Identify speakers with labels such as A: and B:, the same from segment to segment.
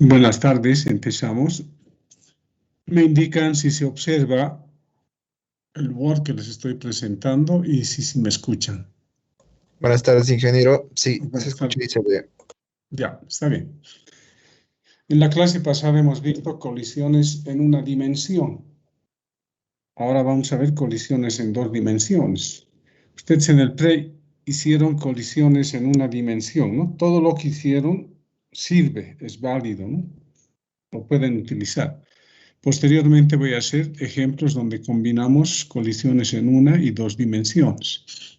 A: Buenas tardes, empezamos. Me indican si se observa el Word que les estoy presentando y si me escuchan.
B: Buenas tardes, ingeniero. Sí,
A: Buenas
B: se escucha
A: tardes.
B: y se ve.
A: Ya, está bien. En la clase pasada hemos visto colisiones en una dimensión. Ahora vamos a ver colisiones en dos dimensiones. Ustedes en el pre hicieron colisiones en una dimensión, ¿no? Todo lo que hicieron sirve, es válido, ¿no? Lo pueden utilizar. Posteriormente voy a hacer ejemplos donde combinamos colisiones en una y dos dimensiones.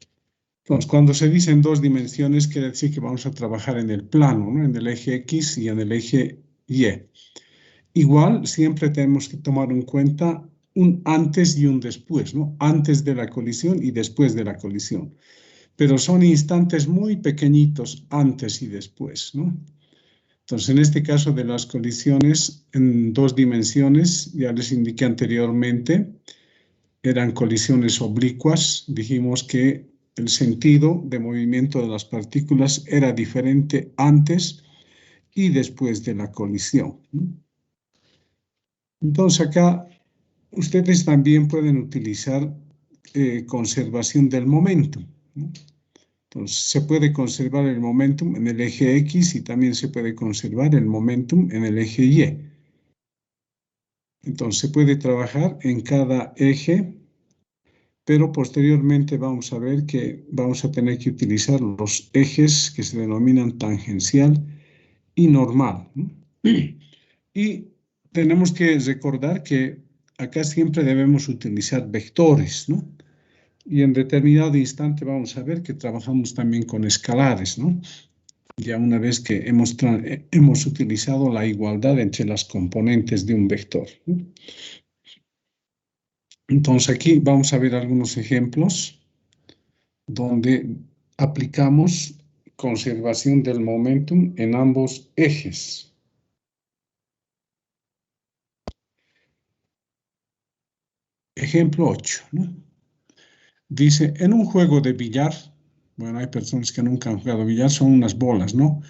A: Entonces, cuando se dice en dos dimensiones, quiere decir que vamos a trabajar en el plano, ¿no? En el eje X y en el eje Y. Igual, siempre tenemos que tomar en cuenta un antes y un después, ¿no? Antes de la colisión y después de la colisión. Pero son instantes muy pequeñitos antes y después, ¿no? Entonces, en este caso de las colisiones en dos dimensiones, ya les indiqué anteriormente, eran colisiones oblicuas. Dijimos que el sentido de movimiento de las partículas era diferente antes y después de la colisión. Entonces, acá ustedes también pueden utilizar conservación del momentum, ¿no? Entonces, se puede conservar el momentum en el eje X y también se puede conservar el momentum en el eje Y. Entonces, se puede trabajar en cada eje, pero posteriormente vamos a ver que vamos a tener que utilizar los ejes que se denominan tangencial y normal, ¿no? Y tenemos que recordar que acá siempre debemos utilizar vectores, ¿no? Y en determinado instante vamos a ver que trabajamos también con escalares, ¿no? ya una vez que hemos utilizado la igualdad entre las componentes de un vector, ¿no? Entonces aquí vamos a ver algunos ejemplos donde aplicamos conservación del momentum en ambos ejes. Ejemplo 8, ¿no? Dice, en un juego de billar, bueno, hay personas que nunca han jugado billar, son unas bolas, ¿no?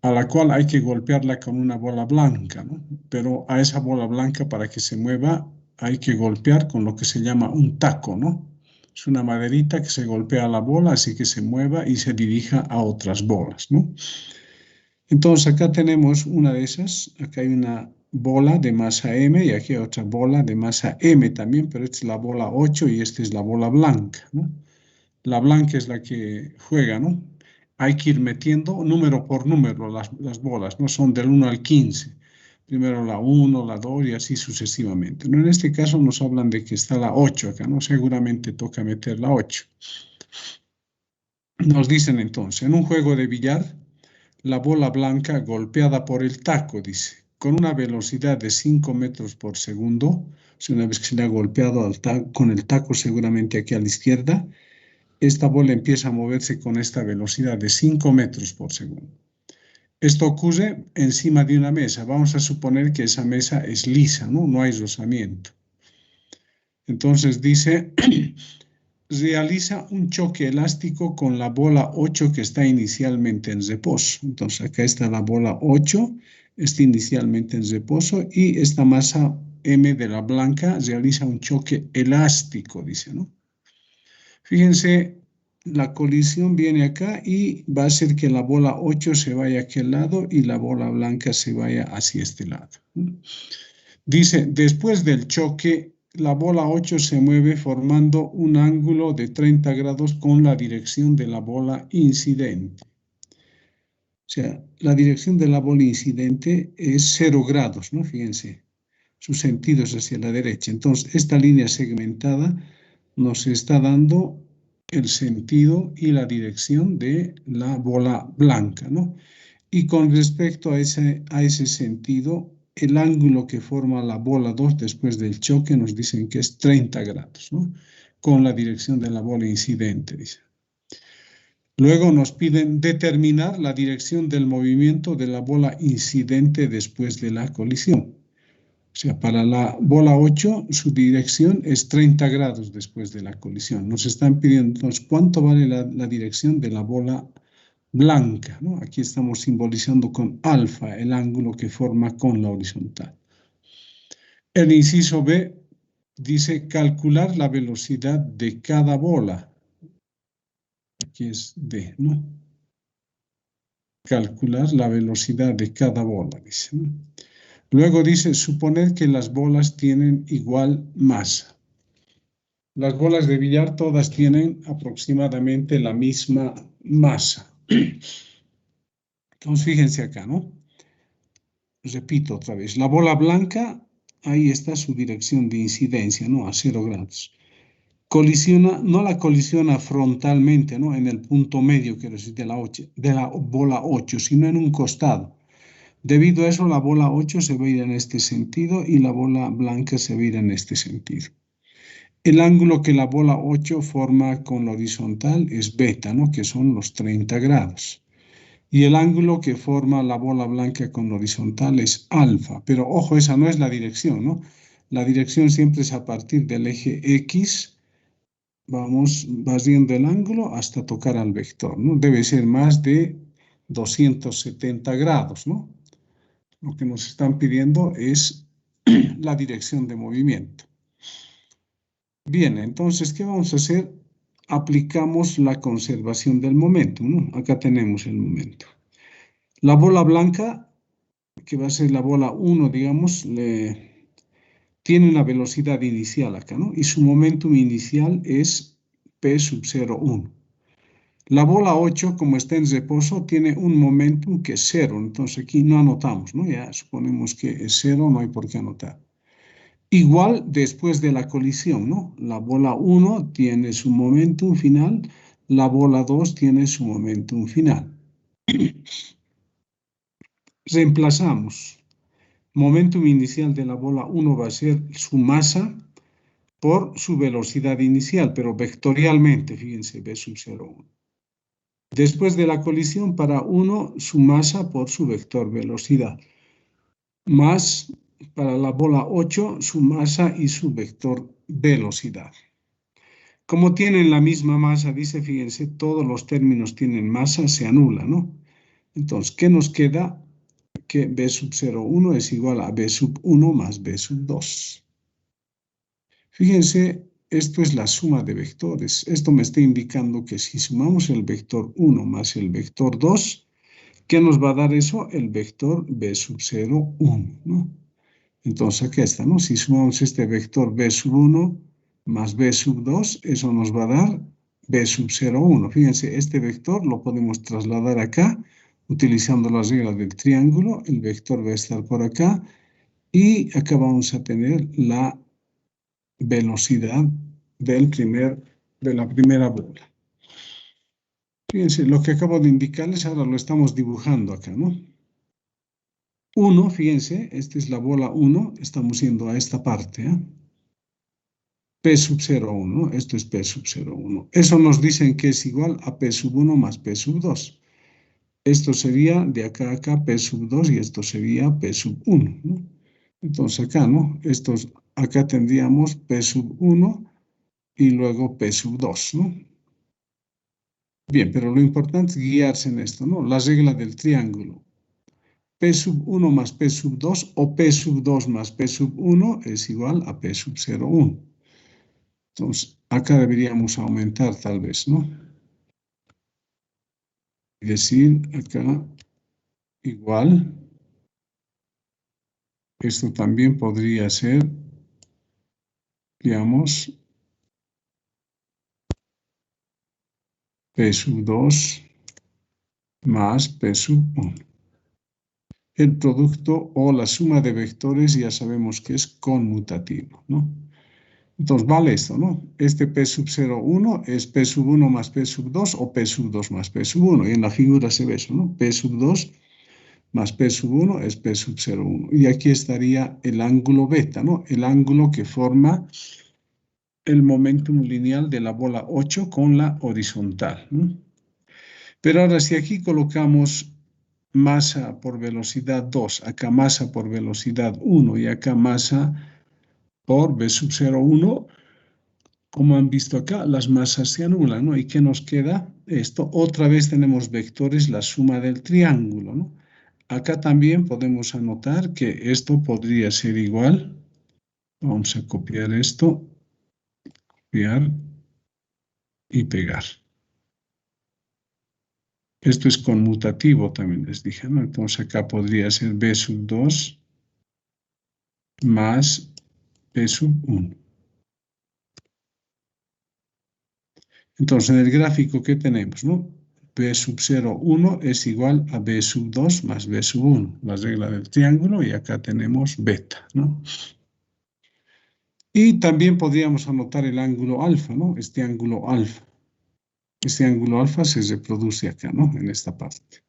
A: A la cual hay que golpearla con una bola blanca, ¿no? Pero a esa bola blanca, para que se mueva, hay que golpear con lo que se llama un taco, ¿no? Es una maderita que se golpea a la bola, así que se mueva y se dirija a otras bolas, ¿no? Entonces acá tenemos una de esas, acá hay una bola de masa M y aquí hay otra bola de masa M también, pero esta es la bola 8 y esta es la bola blanca, ¿no? La blanca es la que juega, ¿no? Hay que ir metiendo número por número las bolas, ¿no? Son del 1 al 15. Primero la 1, la 2 y así sucesivamente, ¿no? En este caso nos hablan de que está la 8 acá, ¿no? Seguramente toca meter la 8. Nos dicen entonces, en un juego de billar, la bola blanca golpeada por el taco, dice, con una velocidad de 5 metros por segundo, o sea, una vez que se le ha golpeado con el taco seguramente aquí a la izquierda, esta bola empieza a moverse con esta velocidad de 5 metros por segundo. Esto ocurre encima de una mesa. Vamos a suponer que esa mesa es lisa, ¿no? No hay rozamiento. Entonces dice, realiza un choque elástico con la bola 8 que está inicialmente en reposo. Entonces acá está la bola 8, está inicialmente en reposo y esta masa M de la blanca realiza un choque elástico, dice, ¿no? Fíjense, la colisión viene acá y va a hacer que la bola 8 se vaya a aquel lado y la bola blanca se vaya hacia este lado. Dice, después del choque, la bola 8 se mueve formando un ángulo de 30 grados con la dirección de la bola incidente. O sea, la dirección de la bola incidente es 0 grados, ¿no? Fíjense, su sentido es hacia la derecha. Entonces, esta línea segmentada nos está dando el sentido y la dirección de la bola blanca, ¿no? Y con respecto a ese sentido, el ángulo que forma la bola 2 después del choque nos dicen que es 30 grados, ¿no? Con la dirección de la bola incidente, dice. Luego nos piden determinar la dirección del movimiento de la bola incidente después de la colisión. O sea, para la bola 8, su dirección es 30 grados después de la colisión. Nos están pidiendo entonces cuánto vale la dirección de la bola blanca, ¿no? Aquí estamos simbolizando con alfa el ángulo que forma con la horizontal. El inciso B dice calcular la velocidad de cada bola. Aquí es D, ¿no? Calcular la velocidad de cada bola, dice, ¿no? Luego dice suponer que las bolas tienen igual masa. Las bolas de billar todas tienen aproximadamente la misma masa. Entonces fíjense acá, ¿no? Repito otra vez, la bola blanca, ahí está su dirección de incidencia, ¿no? A 0 grados. Colisiona, no la colisiona frontalmente, ¿no? En el punto medio, quiero decir, de la bola 8, sino en un costado. Debido a eso, la bola 8 se va a ir en este sentido y la bola blanca se va a ir en este sentido. El ángulo que la bola 8 forma con la horizontal es beta, ¿no? Que son los 30 grados. Y el ángulo que forma la bola blanca con la horizontal es alfa. Pero ojo, esa no es la dirección, ¿no? La dirección siempre es a partir del eje X. Vamos vaciando el ángulo hasta tocar al vector, ¿no? Debe ser más de 270 grados, ¿no? Lo que nos están pidiendo es la dirección de movimiento. Bien, entonces, ¿qué vamos a hacer? Aplicamos la conservación del momento, ¿no? Acá tenemos el momento. La bola blanca, que va a ser la bola 1, digamos, tiene una velocidad inicial acá, ¿no? Y su momentum inicial es P sub 0,1. La bola 8, como está en reposo, tiene un momentum que es 0. Entonces aquí no anotamos, ¿no? Ya suponemos que es 0, no hay por qué anotar. Igual después de la colisión, ¿no? La bola 1 tiene su momentum final, la bola 2 tiene su momentum final. Reemplazamos. Momentum inicial de la bola 1 va a ser su masa por su velocidad inicial, pero vectorialmente, fíjense, V sub 0,1. Después de la colisión, para 1, su masa por su vector velocidad, más para la bola 8, su masa y su vector velocidad. Como tienen la misma masa, dice, fíjense, todos los términos tienen masa, se anula, ¿no? Entonces, ¿qué nos queda? Que B sub 0,1 es igual a B sub 1 más B sub 2. Fíjense, esto es la suma de vectores. Esto me está indicando que si sumamos el vector 1 más el vector 2, ¿qué nos va a dar eso? El vector B sub 0,1, ¿no? Entonces aquí está, ¿no? Si sumamos este vector B sub 1 más B sub 2, eso nos va a dar B sub 0,1. Fíjense, este vector lo podemos trasladar acá, utilizando las reglas del triángulo. El vector va a estar por acá y acá vamos a tener la velocidad de la primera bola. Fíjense, lo que acabo de indicarles ahora lo estamos dibujando acá, ¿no? 1, fíjense, esta es la bola 1, estamos yendo a esta parte, ¿eh? P sub 0,1, esto es P sub 0,1. Eso nos dicen que es igual a P sub 1 más P sub 2. Esto sería de acá a acá P sub 2 y esto sería P sub 1, ¿no? Entonces acá, ¿no? Acá tendríamos P sub 1 y luego P sub 2, ¿no? Bien, pero lo importante es guiarse en esto, ¿no? La regla del triángulo. P sub 1 más P sub 2 o P sub 2 más P sub 1 es igual a P sub 0,1. Entonces, acá deberíamos aumentar tal vez, ¿no? Es decir, acá igual. Esto también podría ser, digamos, P sub 2 más P sub 1. El producto o la suma de vectores ya sabemos que es conmutativo, ¿no? Entonces vale esto, ¿no? Este P sub 0,1 es P sub 1 más P sub 2 o P sub 2 más P sub 1. Y en la figura se ve eso, ¿no? P sub 2 más P sub 1 es P sub 0,1. Y aquí estaría el ángulo beta, ¿no? El ángulo que forma el momentum lineal de la bola 8 con la horizontal, ¿no? Pero ahora si aquí colocamos masa por velocidad 2, acá masa por velocidad 1 y acá masa por V sub 0,1, como han visto acá, las masas se anulan, ¿no? ¿Y qué nos queda? Esto, otra vez tenemos vectores, la suma del triángulo, ¿no? Acá también podemos anotar que esto podría ser igual. Vamos a copiar esto, copiar y pegar. Esto es conmutativo también, les dije, ¿no? Entonces acá podría ser B sub 2 más P sub 1. Entonces, en el gráfico, ¿qué tenemos, no? B sub 0,1 es igual a B sub 2 más B sub 1, la regla del triángulo, y acá tenemos beta, ¿no? Y también podríamos anotar el ángulo alfa, ¿no? Este ángulo alfa. Este ángulo alfa se reproduce acá, ¿no? En esta parte.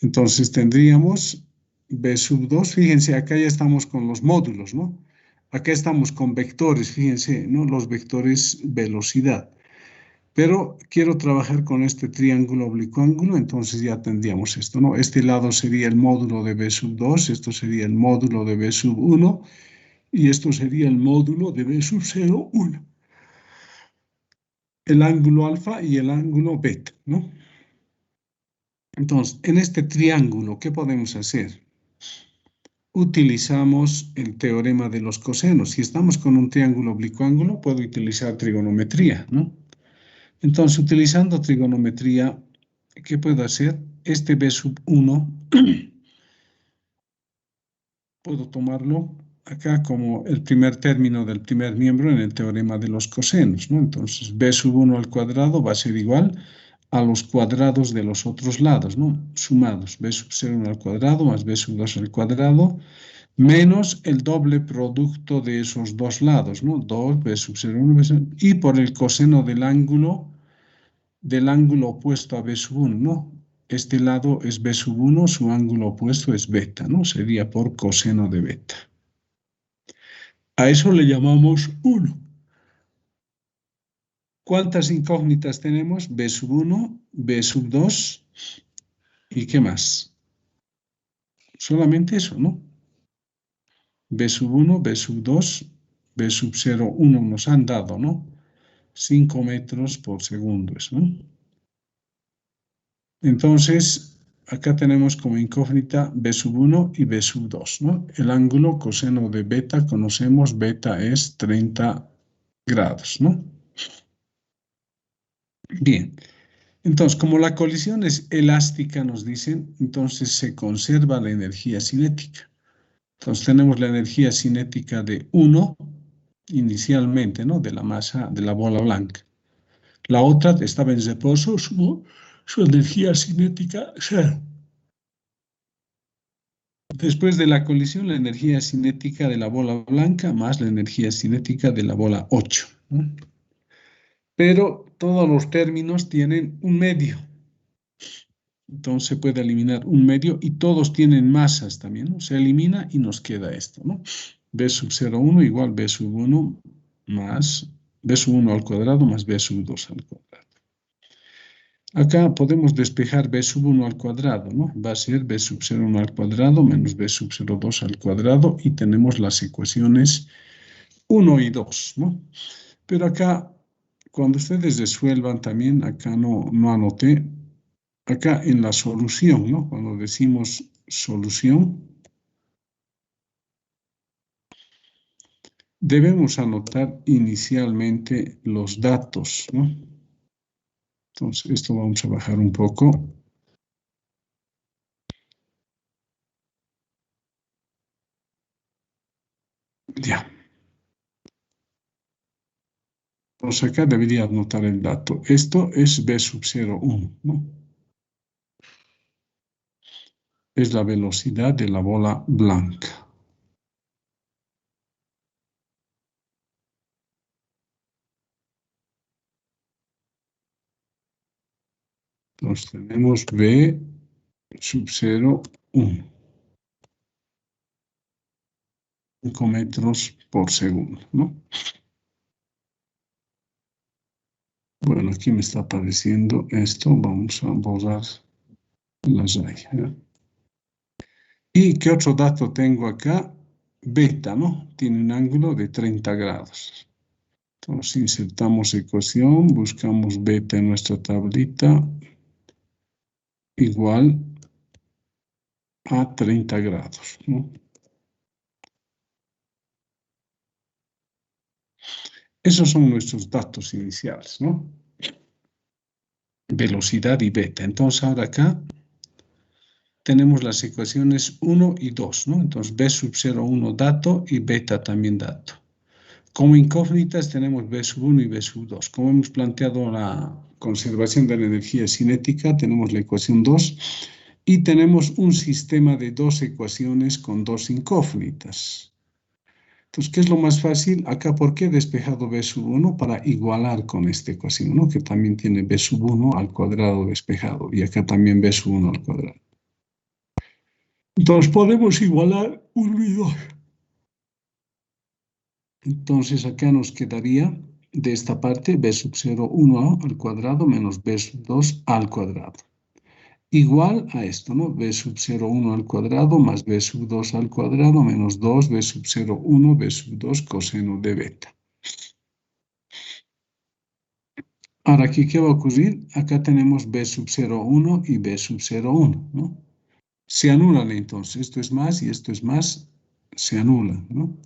A: Entonces tendríamos B sub 2, fíjense, acá ya estamos con los módulos, ¿no? Acá estamos con vectores, fíjense, ¿no? Los vectores velocidad. Pero quiero trabajar con este triángulo oblicuo-ángulo, entonces ya tendríamos esto, ¿no? Este lado sería el módulo de B sub 2, esto sería el módulo de B sub 1, y esto sería el módulo de B sub 0,1. El ángulo alfa y el ángulo beta, ¿no? Entonces, en este triángulo, ¿qué podemos hacer? Utilizamos el teorema de los cosenos. Si estamos con un triángulo oblicuo-ángulo, puedo utilizar trigonometría, ¿no? Entonces, utilizando trigonometría, ¿qué puedo hacer? Este B sub 1, puedo tomarlo acá como el primer término del primer miembro en el teorema de los cosenos, ¿no? Entonces, B sub 1 al cuadrado va a ser igual a los cuadrados de los otros lados, ¿no? Sumados, B sub 0 al cuadrado más B sub 2 al cuadrado, menos el doble producto de esos dos lados, ¿no? 2, B sub 0, 1, B sub, y por el coseno del ángulo opuesto a B sub 1, ¿no? este lado es B sub 1, su ángulo opuesto es beta, ¿no? Sería por coseno de beta. A eso le llamamos 1. ¿Cuántas incógnitas tenemos? B sub 1, B sub 2 y ¿qué más? Solamente eso, ¿no? B sub 1, B sub 2, B sub 0, 1 nos han dado, ¿no? 5 metros por segundo, ¿no? Entonces, acá tenemos como incógnita B sub 1 y B sub 2, ¿no? El ángulo coseno de beta, conocemos, beta es 30 grados, ¿no? Bien, entonces, como la colisión es elástica, nos dicen, entonces se conserva la energía cinética. Entonces, tenemos la energía cinética de 1 inicialmente, ¿no? De la masa de la bola blanca. La otra estaba en reposo, su energía cinética 0. Después de la colisión, la energía cinética de la bola blanca más la energía cinética de la bola 8, ¿no? Pero todos los términos tienen un medio. Entonces se puede eliminar un medio y todos tienen masas también, ¿no? Se elimina y nos queda esto, ¿no? B sub 0,1 igual B sub 1 más B sub 1 al cuadrado más B sub 2 al cuadrado. Acá podemos despejar B sub 1 al cuadrado, ¿no? Va a ser B sub 0,1 al cuadrado menos B sub 0,2 al cuadrado y tenemos las ecuaciones 1 y 2, ¿no? Pero acá, cuando ustedes resuelvan también, acá no anoté, acá en la solución, ¿no? Cuando decimos solución, debemos anotar inicialmente los datos, ¿no? Entonces, esto vamos a bajar un poco. Ya. Pues acá debería anotar el dato. Esto es B sub 0,1, ¿no? Es la velocidad de la bola blanca. Entonces tenemos B sub 0,1. 5 metros por segundo, ¿no? Bueno, aquí me está apareciendo esto. Vamos a borrar las rayitas. ¿Y qué otro dato tengo acá? Beta, ¿no? Tiene un ángulo de 30 grados. Entonces insertamos ecuación, buscamos beta en nuestra tablita, igual a 30 grados, ¿no? Esos son nuestros datos iniciales, ¿no? Velocidad y beta. Entonces ahora acá tenemos las ecuaciones 1 y 2, ¿no? Entonces B sub 0,1 dato y beta también dato. Como incógnitas tenemos B sub 1 y B sub 2. Como hemos planteado la conservación de la energía cinética, tenemos la ecuación 2 y tenemos un sistema de dos ecuaciones con dos incógnitas. Entonces, ¿qué es lo más fácil? Acá, ¿por qué he despejado B sub 1? Para igualar con esta ecuación, ¿no? Que también tiene B sub 1 al cuadrado despejado y acá también B sub 1 al cuadrado. Entonces, podemos igualar 1 y 2. Entonces, acá nos quedaría de esta parte B sub 0, 1 al cuadrado menos B sub 2 al cuadrado. Igual a esto, ¿no? B sub 0, 1 al cuadrado más B sub 2 al cuadrado menos 2 B sub 0, 1, B sub 2 coseno de beta. Ahora, aquí, ¿qué va a ocurrir? Acá tenemos B sub 0, 1 y B sub 0, 1, ¿no? Se anulan entonces. Esto es más y esto es más. Se anulan, ¿no?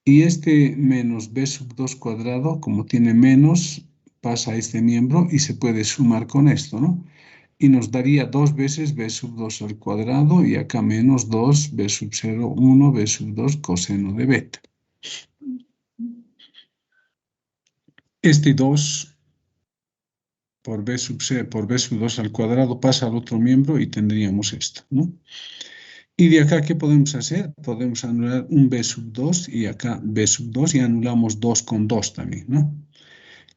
A: Y este menos B sub 2 cuadrado, como tiene menos, pasa a este miembro y se puede sumar con esto, ¿no? Y nos daría 2 veces B sub 2 al cuadrado y acá menos 2 B sub 0, 1, B sub 2 coseno de beta. Este 2 por B sub 2 al cuadrado pasa al otro miembro y tendríamos esto, ¿no? Y de acá, ¿qué podemos hacer? Podemos anular un B sub 2 y acá B sub 2 y anulamos 2 con 2 también, ¿no?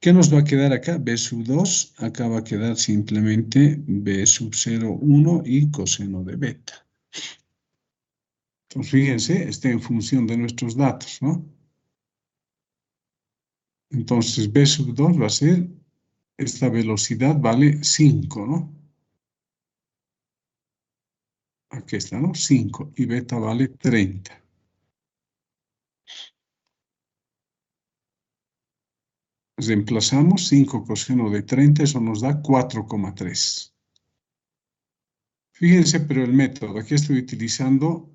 A: ¿Qué nos va a quedar acá? B sub 2, acá va a quedar simplemente B sub 0,1 y coseno de beta. Entonces, fíjense, está en función de nuestros datos, ¿no? Entonces, B sub 2 va a ser, esta velocidad vale 5, ¿no? Aquí está, ¿no? 5 y beta vale 30. Reemplazamos 5 coseno de 30, eso nos da 4,3. Fíjense, pero el método, aquí estoy utilizando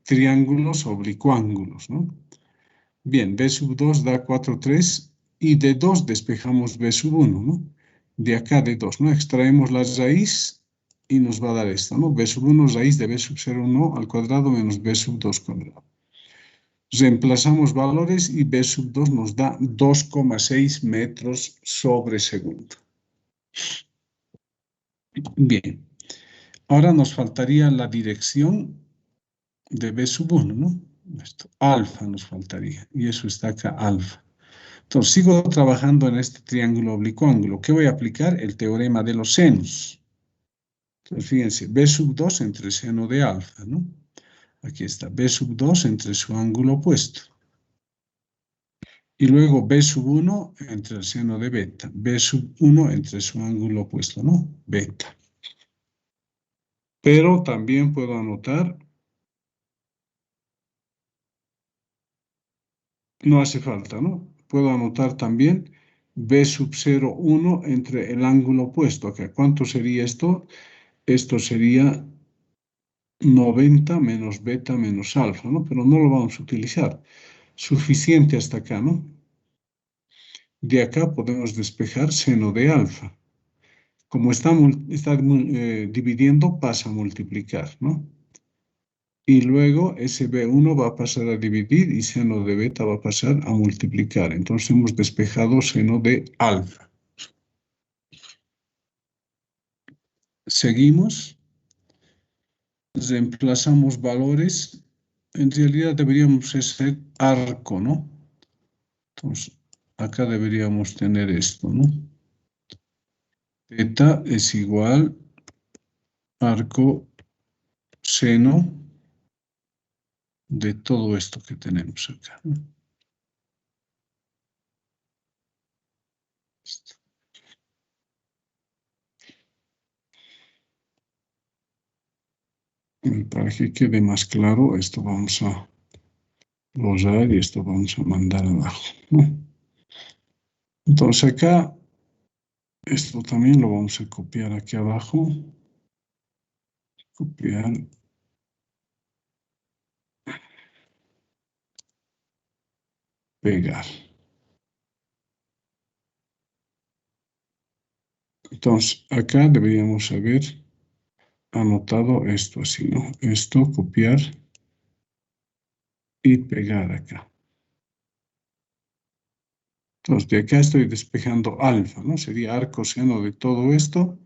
A: triángulos oblicuángulos, ¿no? Bien, B sub 2 da 4,3 y de 2 despejamos B sub 1, ¿no? De acá de 2, ¿no? Extraemos la raíz y nos va a dar esto, ¿no? B sub 1 raíz de B sub 0,1 al cuadrado menos B sub 2 cuadrado. Reemplazamos valores y B sub 2 nos da 2,6 metros sobre segundo. Bien, ahora nos faltaría la dirección de B sub 1, ¿no? Esto, alfa nos faltaría, y eso está acá, alfa. Entonces, sigo trabajando en este triángulo oblicuo-ángulo. ¿Qué voy a aplicar? El teorema de los senos. Entonces, fíjense, B sub 2 entre seno de alfa, ¿no? Aquí está, B sub 2 entre su ángulo opuesto. Y luego B sub 1 entre el seno de beta. B sub 1 entre su ángulo opuesto, ¿no? Beta. Pero también puedo anotar, no hace falta, ¿no? Puedo anotar también B sub 0,1 entre el ángulo opuesto acá. ¿Cuánto sería esto? Esto sería 90 menos beta menos alfa, ¿no? Pero no lo vamos a utilizar. Suficiente hasta acá, ¿no? De acá podemos despejar seno de alfa. Como está dividiendo, pasa a multiplicar, ¿no? Y luego ese B1 va a pasar a dividir y seno de beta va a pasar a multiplicar. Entonces hemos despejado seno de alfa. Seguimos. Reemplazamos valores. En realidad deberíamos hacer arco, ¿no? Entonces, acá deberíamos tener esto, ¿no? Beta es igual arco seno de todo esto que tenemos acá, ¿no? Y para que quede más claro, esto vamos a borrar y esto vamos a mandar abajo, ¿no? Entonces acá, esto también lo vamos a copiar aquí abajo. Copiar. Pegar. Entonces, acá deberíamos haber anotado esto así, ¿no? Esto, copiar y pegar acá. Entonces, de acá estoy despejando alfa, ¿no? Sería arco seno de todo esto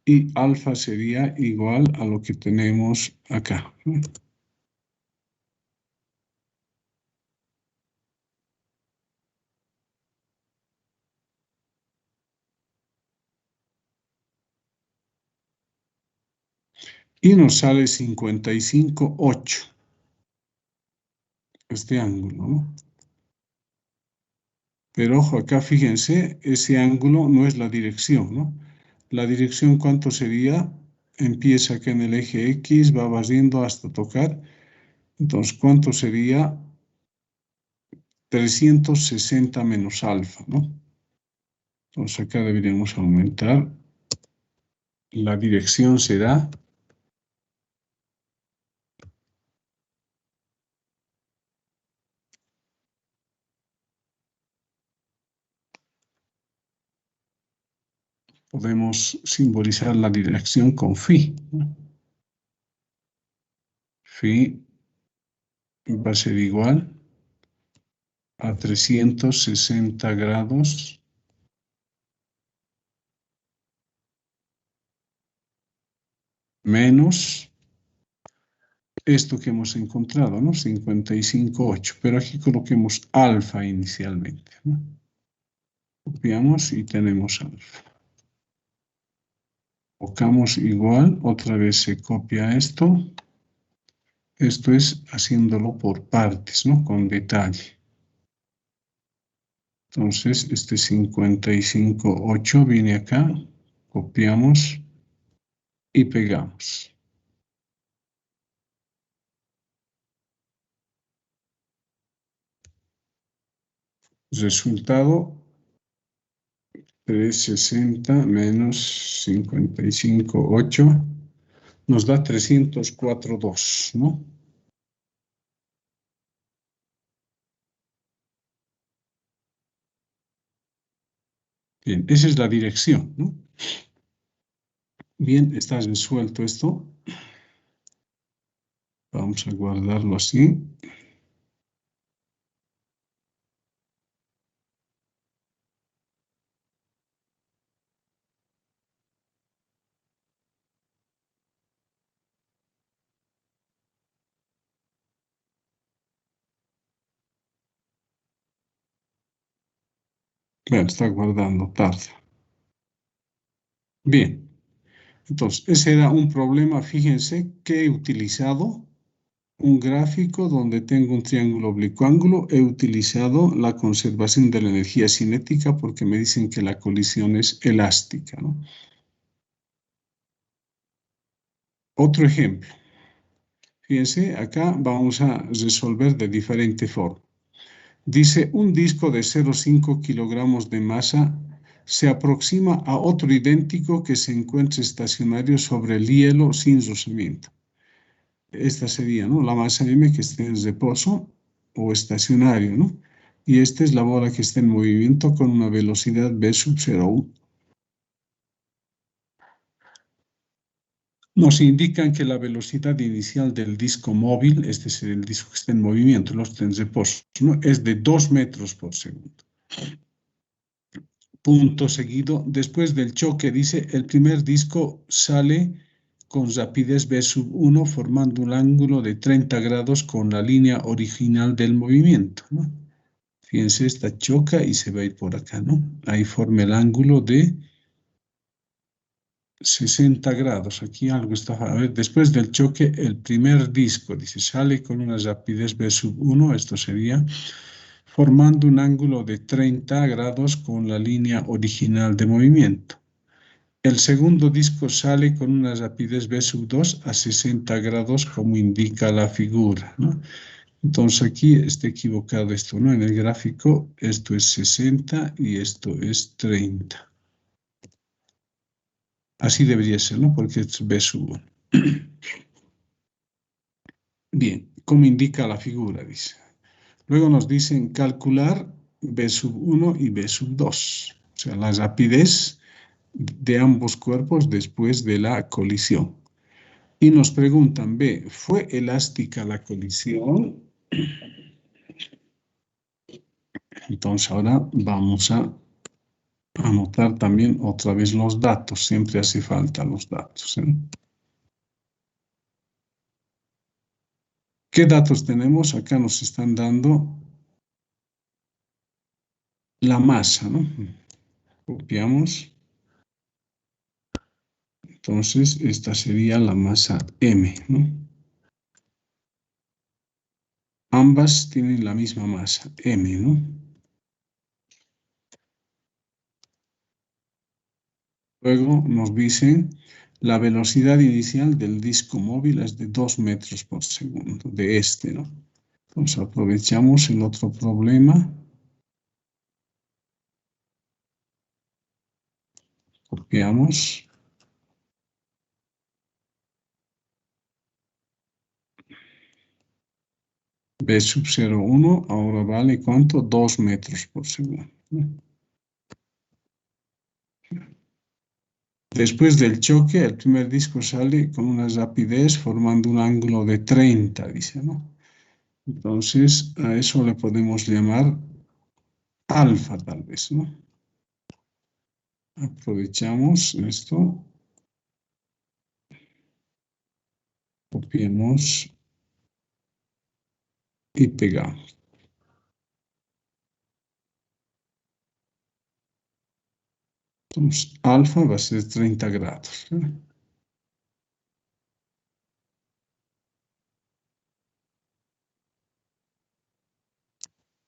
A: y alfa sería igual a lo que tenemos acá, ¿no? Y nos sale 55,8 este ángulo, ¿no? Pero ojo, acá fíjense, ese ángulo no es la dirección, ¿no? La dirección, ¿cuánto sería? Empieza acá en el eje X, va barriendo hasta tocar. Entonces, ¿cuánto sería? 360 menos alfa, ¿no? Entonces, acá deberíamos aumentar. La dirección será podemos simbolizar la dirección con phi, ¿no? Phi va a ser igual a 360 grados menos esto que hemos encontrado, ¿no? 55,8. Pero aquí coloquemos alfa inicialmente, ¿no? Copiamos y tenemos alfa. Colocamos igual, otra vez se copia esto. Esto es haciéndolo por partes, ¿no? Con detalle. Entonces, este 55,8 viene acá, copiamos y pegamos. Resultado, 360 menos 55,8 nos da 304,2, ¿no? Bien, esa es la dirección, ¿no? Bien, está resuelto esto. Vamos a guardarlo así. Bueno, está guardando, tarde. Bien, entonces, ese era un problema. Fíjense que he utilizado un gráfico donde tengo un triángulo oblicuo ángulo. He utilizado la conservación de la energía cinética porque me dicen que la colisión es elástica, ¿no? Otro ejemplo. Fíjense, acá vamos a resolver de diferente forma. Dice, un disco de 0,5 kilogramos de masa se aproxima a otro idéntico que se encuentra estacionario sobre el hielo sin rozamiento. Esta sería, ¿no?, la masa M que esté en reposo o estacionario, ¿no? Y esta es la bola que está en movimiento con una velocidad v sub 0,1. Nos indican que la velocidad inicial del disco móvil, este es el disco que está en movimiento, no está en reposo, ¿no?, es de 2 metros por segundo. Punto seguido, después del choque, dice, el primer disco sale con rapidez v sub 1 formando un ángulo de 30 grados con la línea original del movimiento, ¿no? Fíjense, esta choca y se va a ir por acá, ¿no? Ahí forma el ángulo de 60 grados. Aquí algo está. A ver, después del choque, el primer disco, dice, sale con una rapidez v sub 1, esto sería, formando un ángulo de 30 grados con la línea original de movimiento. El segundo disco sale con una rapidez v sub 2 a 60 grados, como indica la figura, ¿no? Entonces aquí está equivocado esto, ¿no? En el gráfico esto es 60 y esto es 30. Así debería ser, ¿no? Porque es v sub 1. Bien, como indica la figura, dice. Luego nos dicen calcular v sub 1 y v sub 2. O sea, la rapidez de ambos cuerpos después de la colisión. Y nos preguntan, B, ¿fue elástica la colisión? Entonces ahora vamos a anotar también otra vez los datos. Siempre hace falta los datos, ¿eh? ¿Qué datos tenemos? Acá nos están dando la masa, ¿no? Copiamos. Entonces, esta sería la masa M, ¿no? Ambas tienen la misma masa, M, ¿no? Luego nos dicen la velocidad inicial del disco móvil es de 2 metros por segundo, de este, ¿no? Entonces aprovechamos el otro problema. Copiamos. V sub 0,1 ahora vale ¿cuánto? 2 metros por segundo, ¿no? Después del choque, el primer disco sale con una rapidez formando un ángulo de 30, dice, ¿no? Entonces, a eso le podemos llamar alfa, tal vez, ¿no? Aprovechamos esto. Copiemos y pegamos. Entonces, alfa va a ser 30 grados.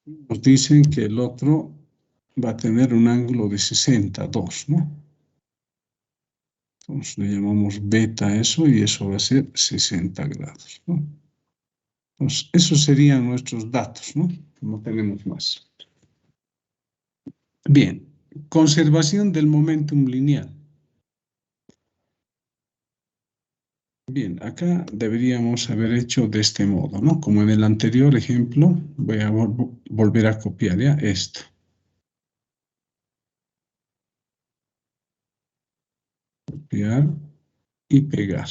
A: Nos dicen que el otro va a tener un ángulo de 62, ¿no? Entonces le llamamos beta a eso y eso va a ser 60 grados, ¿no? Entonces, esos serían nuestros datos, ¿no? No tenemos más. Bien, conservación del momentum lineal. Bien, acá deberíamos haber hecho de este modo, ¿no? Como en el anterior ejemplo, voy a volver a copiar ya esto. Copiar y pegar.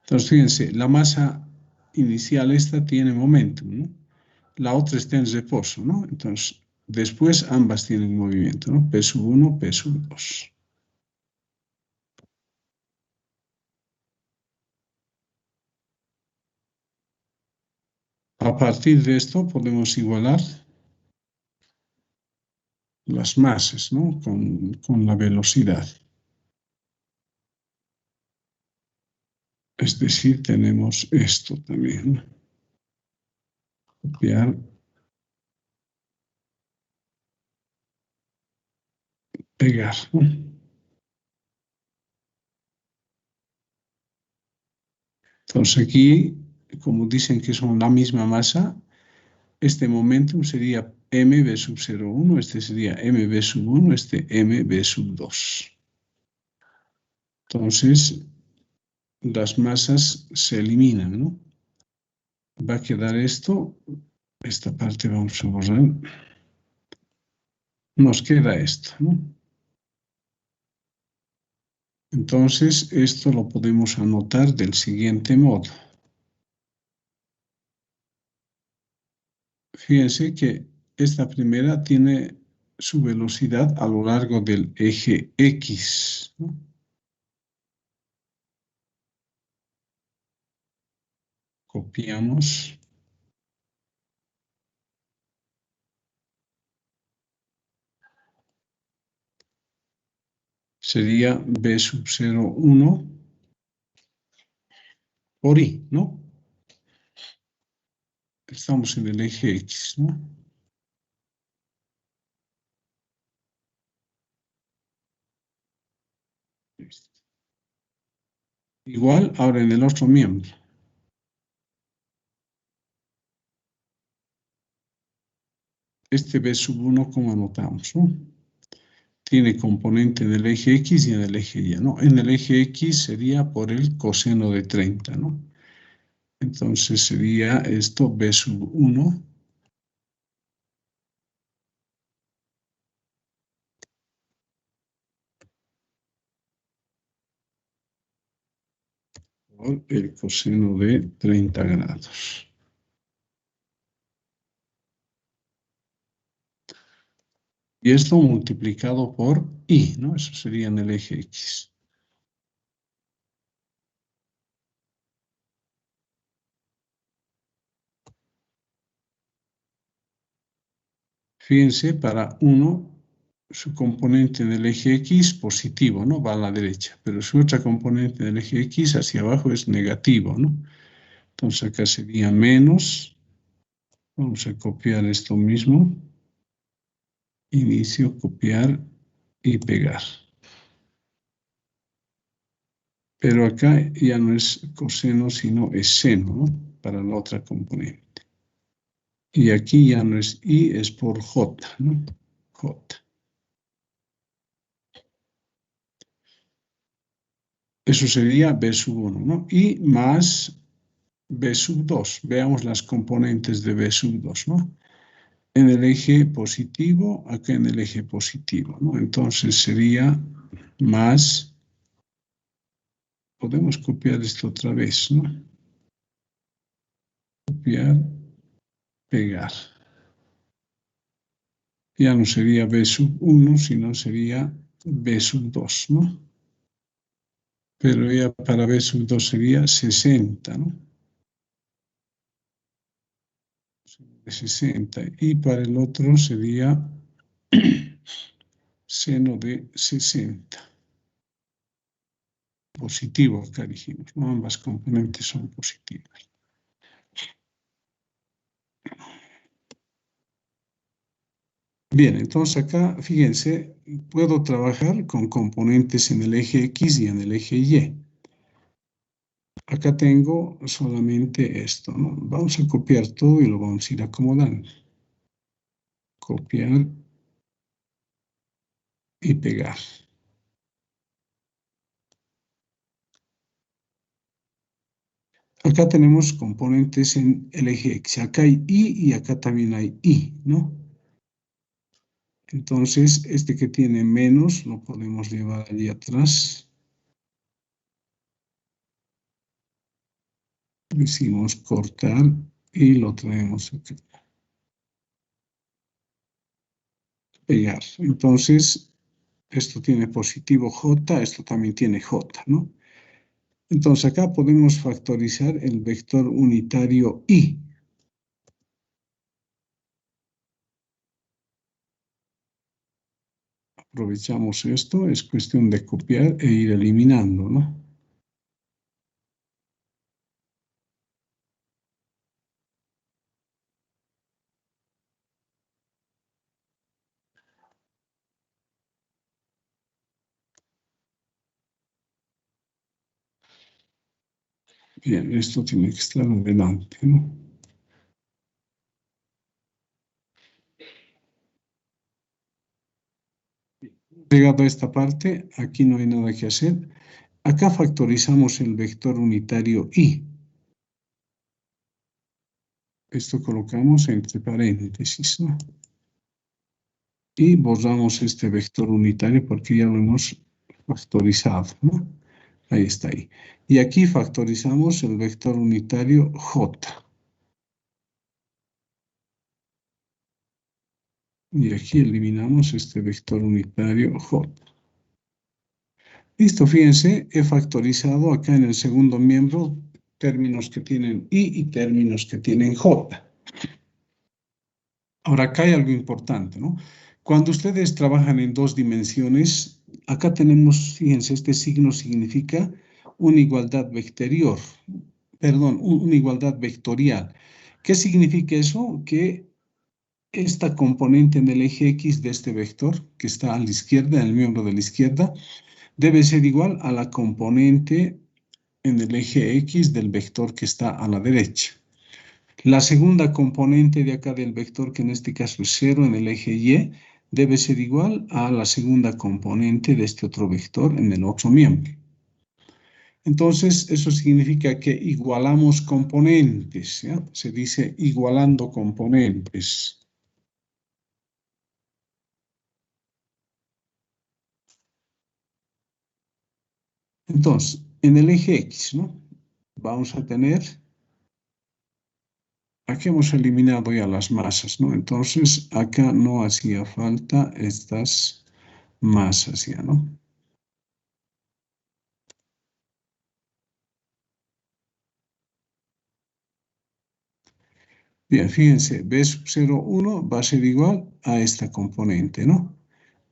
A: Entonces, fíjense, la masa inicial esta tiene momentum, ¿no? La otra está en reposo, ¿no? Entonces, después ambas tienen movimiento, ¿no? P sub 1, P sub 2. A partir de esto podemos igualar las masas, ¿no? Con la velocidad. Es decir, tenemos esto también, ¿no? Copiar, pegar, ¿no? Entonces aquí, como dicen que son la misma masa, este momentum sería mv sub 0,1, este sería mv sub 1, este mv sub 2. Entonces, las masas se eliminan, ¿no? Va a quedar esto, esta parte vamos a borrar. Nos queda esto, ¿no? Entonces, esto lo podemos anotar del siguiente modo. Fíjense que esta primera tiene su velocidad a lo largo del eje X, ¿no? Copiamos. Sería B sub 0,1 por I, ¿no? Estamos en el eje X, ¿no? Igual ahora en el otro miembro. Este B sub 1, ¿cómo anotamos, no? Tiene componente en el eje X y en el eje Y, ¿no? En el eje X sería por el coseno de 30, ¿no? Entonces sería esto B sub 1 por el coseno de 30 grados. Y esto multiplicado por I, ¿no? Eso sería en el eje X. Fíjense, para 1, su componente en el eje X positivo, ¿no? Va a la derecha, pero su otra componente del eje X hacia abajo es negativo, ¿no? Entonces acá sería menos. Vamos a copiar esto mismo. Inicio, copiar y pegar. Pero acá ya no es coseno, sino es seno, ¿no? Para la otra componente. Y aquí ya no es I, es por J, ¿no? J. Eso sería B sub 1, ¿no? Y más B sub 2. Veamos las componentes de B sub 2, ¿no? En el eje positivo, acá en el eje positivo, ¿no? Entonces sería más, podemos copiar esto otra vez, ¿no? Copiar, pegar. Ya no sería b sub 1, sino sería b sub 2, ¿no? Pero ya para b sub 2 sería 60, ¿no? 60. Y para el otro sería seno de 60. Positivo, acá dijimos, ¿no? Ambas componentes son positivas. Bien, entonces acá, fíjense, puedo trabajar con componentes en el eje X y en el eje Y. Acá tengo solamente esto, ¿no? Vamos a copiar todo y lo vamos a ir acomodando. Copiar y pegar. Acá tenemos componentes en el eje X. Acá hay Y y acá también hay Y, ¿no? Entonces, este que tiene menos lo podemos llevar allí atrás. Decimos cortar y lo traemos acá. Pegar. Entonces, esto tiene positivo J, esto también tiene J, ¿no? Entonces, acá podemos factorizar el vector unitario Y. Aprovechamos esto, es cuestión de copiar e ir eliminando, ¿no? Bien, esto tiene que estar adelante, ¿no? Llegado a esta parte, aquí no hay nada que hacer. Acá factorizamos el vector unitario Y. Esto colocamos entre paréntesis, ¿no? Y borramos este vector unitario porque ya lo hemos factorizado, ¿no? Ahí está ahí. Y aquí factorizamos el vector unitario J. Y aquí eliminamos este vector unitario J. Listo, fíjense, he factorizado acá en el segundo miembro términos que tienen I y términos que tienen J. Ahora, acá hay algo importante, ¿no? Cuando ustedes trabajan en dos dimensiones, acá tenemos, fíjense, este signo significa una igualdad vectorial, perdón, una igualdad vectorial. ¿Qué significa eso? Que esta componente en el eje X de este vector, que está a la izquierda, en el miembro de la izquierda, debe ser igual a la componente en el eje X del vector que está a la derecha. La segunda componente de acá del vector, que en este caso es 0 en el eje Y, debe ser igual a la segunda componente de este otro vector en el otro miembro. Entonces, eso significa que igualamos componentes, ¿ya? Se dice igualando componentes. Entonces, en el eje X, ¿no? Vamos a tener, aquí hemos eliminado ya las masas, ¿no? Entonces, acá no hacía falta estas masas ya, ¿no? Bien, fíjense, B sub 0,1 va a ser igual a esta componente, ¿no?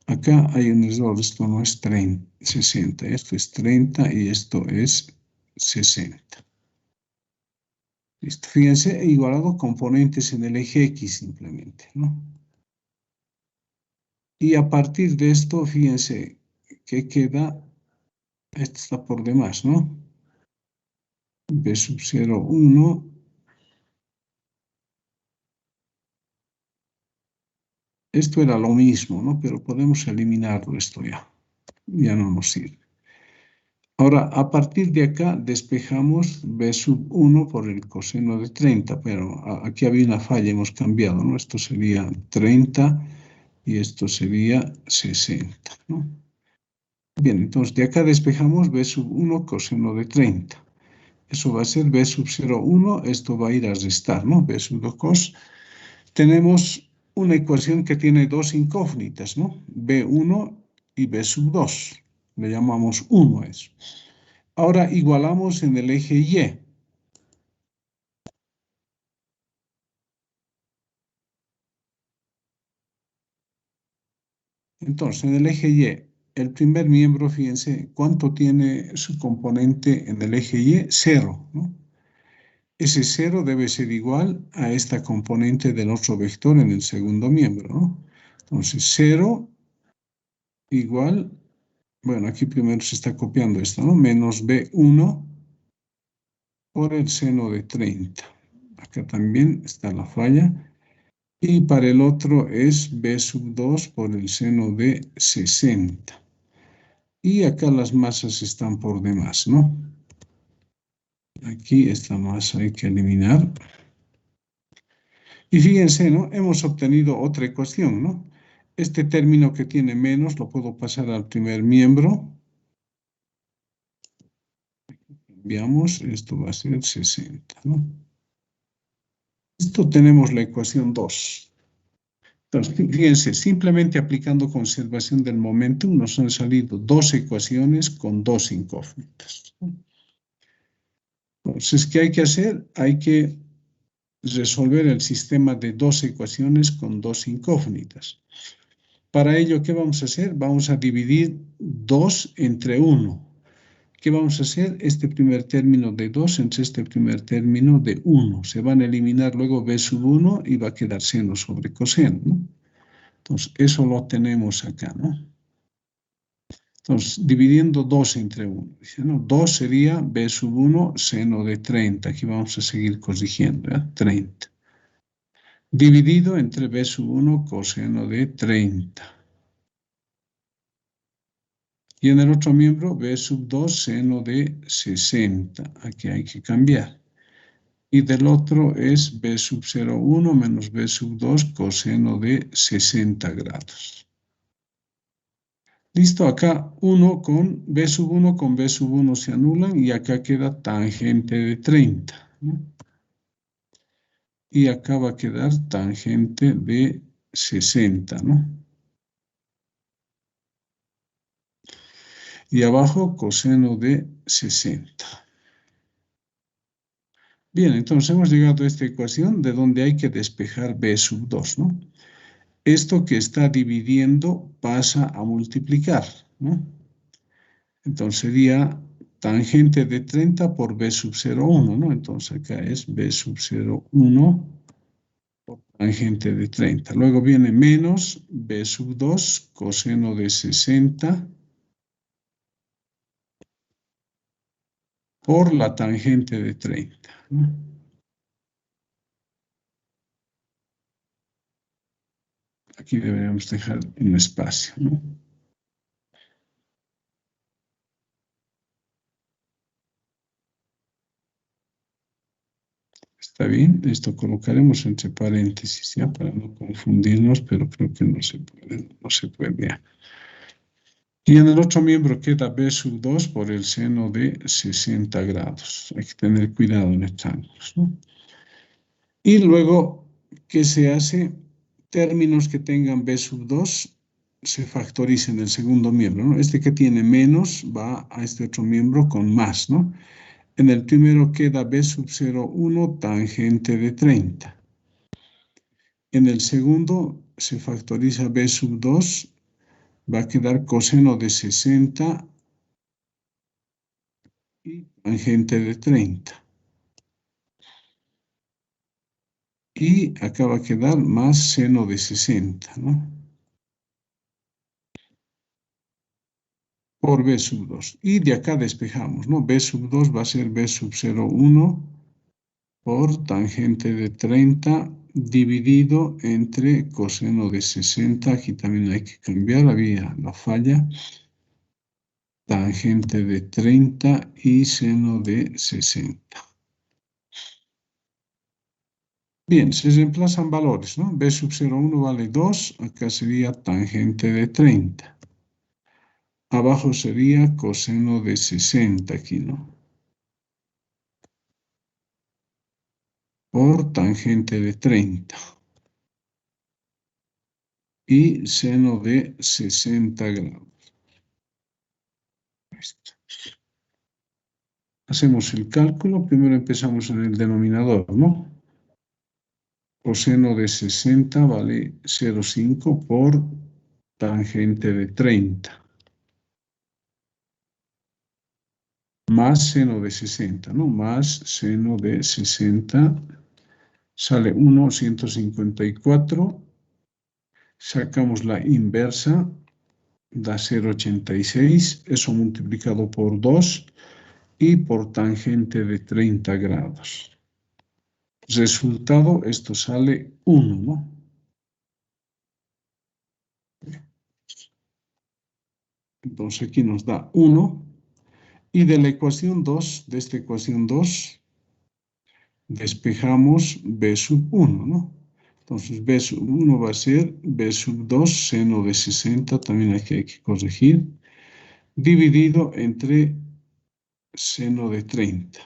A: Acá hay un error, esto no es 30, 60, esto es 30 y esto es 60. Listo, fíjense, he igualado componentes en el eje X simplemente, ¿no? Y a partir de esto, fíjense que queda, esto está por demás, ¿no? B sub 0,1. Esto era lo mismo, ¿no? Pero podemos eliminarlo esto ya. Ya no nos sirve. Ahora, a partir de acá despejamos B sub 1 por el coseno de 30, pero aquí había una falla, hemos cambiado, ¿no? Esto sería 30 y esto sería 60, ¿no? Bien, entonces de acá despejamos B sub 1 coseno de 30. Eso va a ser B sub 0,1, esto va a ir a restar, ¿no? B sub 2 cos. Tenemos una ecuación que tiene dos incógnitas, ¿no? B1 y B sub 2. Le llamamos 1 a eso. Ahora igualamos en el eje Y. Entonces, en el eje Y, el primer miembro, fíjense, ¿cuánto tiene su componente en el eje Y? 0, ¿no? Ese 0 debe ser igual a esta componente del otro vector en el segundo miembro, ¿no? Entonces, 0 igual, bueno, aquí primero se está copiando esto, ¿no? Menos B1 por el seno de 30. Acá también está la falla. Y para el otro es B sub 2 por el seno de 60. Y acá las masas están por demás, ¿no? Aquí esta masa hay que eliminar. Y fíjense, ¿no? Hemos obtenido otra ecuación, ¿no? Este término que tiene menos lo puedo pasar al primer miembro. Veamos, esto va a ser 60, ¿no? Esto tenemos la ecuación 2. Entonces, fíjense, simplemente aplicando conservación del momentum nos han salido dos ecuaciones con dos incógnitas. Entonces, ¿qué hay que hacer? Hay que resolver el sistema de dos ecuaciones con dos incógnitas. Para ello, ¿qué vamos a hacer? Vamos a dividir 2 entre 1. ¿Qué vamos a hacer? Este primer término de 2 entre este primer término de 1. Se van a eliminar luego b sub 1 y va a quedar seno sobre coseno, ¿no? Entonces, eso lo tenemos acá, ¿no? Entonces, dividiendo 2 entre 1. Dice, ¿no? 2 sería b sub 1 seno de 30. Aquí vamos a seguir corrigiendo, ¿eh? 30. Dividido entre b sub 1 coseno de 30. Y en el otro miembro, b sub 2 seno de 60. Aquí hay que cambiar. Y del otro es b sub 0,1 menos b sub 2 coseno de 60 grados. Listo, acá 1 con b sub 1 con b sub 1 se anulan y acá queda tangente de 30, ¿no? Y acá va a quedar tangente de 60, ¿no? Y abajo coseno de 60. Bien, entonces hemos llegado a esta ecuación de donde hay que despejar b sub 2, ¿no? Esto que está dividiendo pasa a multiplicar, ¿no? Entonces sería tangente de 30 por b sub 0,1, ¿no? Entonces acá es b sub 0,1 por tangente de 30. Luego viene menos b sub 2 coseno de 60 por la tangente de 30, ¿no? Aquí deberíamos dejar un espacio, ¿no? Está bien, esto colocaremos entre paréntesis ya para no confundirnos, pero creo que no se puede ya. Y en el otro miembro queda b sub 2 por el seno de 60 grados. Hay que tener cuidado en estos ángulos, ¿no? Y luego, ¿qué se hace? Términos que tengan b sub 2 se factorizan en el segundo miembro, ¿no? Este que tiene menos va a este otro miembro con más, ¿no? En el primero queda b sub 0,1 tangente de 30. En el segundo se factoriza b sub 2, va a quedar coseno de 60 y tangente de 30. Y acá va a quedar más seno de 60, ¿no? Por b sub 2. Y de acá despejamos, ¿no? b sub 2 va a ser b sub 0,1 por tangente de 30 dividido entre coseno de 60. Aquí también hay que cambiar, había la falla. Tangente de 30 y seno de 60. Bien, se reemplazan valores, ¿no? B sub 0,1 vale 2, acá sería tangente de 30. Abajo sería coseno de 60 aquí, ¿no? Por tangente de 30. y seno de 60 grados. Hacemos el cálculo, primero empezamos en el denominador, ¿no? Coseno de 60 vale 0,5 por tangente de 30. Más seno de 60, ¿no? Más seno de 60 sale 1, 154. Sacamos la inversa, da 0,86. Eso multiplicado por 2 y por tangente de 30 grados. Resultado, esto sale 1, ¿no? Entonces aquí nos da 1. Y de la ecuación 2, de esta ecuación 2, despejamos b sub 1, ¿no? Entonces b sub 1 va a ser b sub 2 seno de 60, también aquí hay que corregir, dividido entre seno de 30.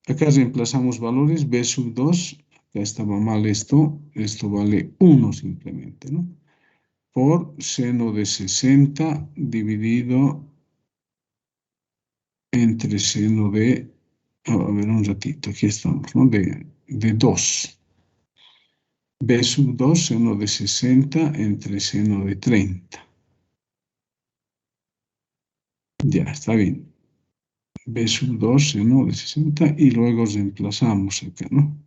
A: Acá reemplazamos valores, b sub 2, acá estaba mal esto vale 1 simplemente, ¿no? Por seno de 60 dividido entre seno de, a ver un ratito, aquí estamos, ¿no? De 2. B sub 2 seno de 60 entre seno de 30. Ya, está bien. B sub 2 seno de 60 y luego reemplazamos acá, ¿no?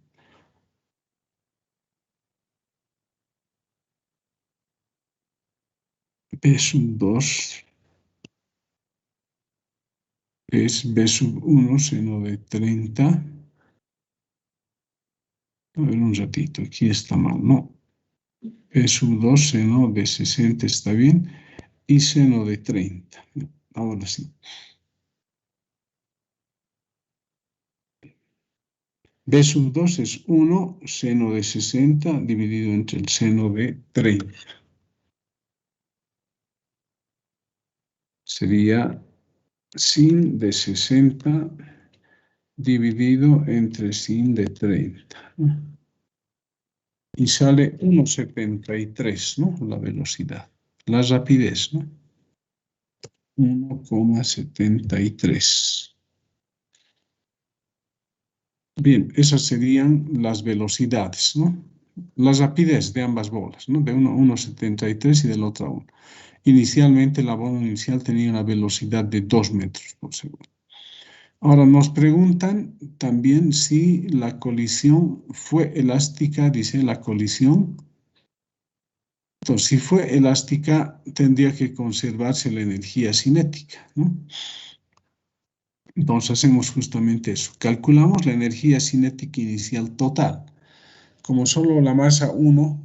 A: B sub 2 es B sub 1 seno de 30. A ver un ratito, aquí está mal, ¿no? B sub 2 seno de 60 está bien y seno de 30. Ahora sí. B sub 2 es 1 seno de 60 dividido entre el seno de 30. Sería sin de 60 dividido entre sin de 30. Y sale 1,73, ¿no? La velocidad. La rapidez, ¿no? 1,73. Bien, esas serían las velocidades, ¿no? La rapidez de ambas bolas, ¿no? De 1,73 y del otro 1. Inicialmente, la bola inicial tenía una velocidad de 2 metros por segundo. Ahora nos preguntan también si la colisión fue elástica, dice la colisión. Entonces, si fue elástica, tendría que conservarse la energía cinética, ¿no? Entonces hacemos justamente eso. Calculamos la energía cinética inicial total. Como solo la masa 1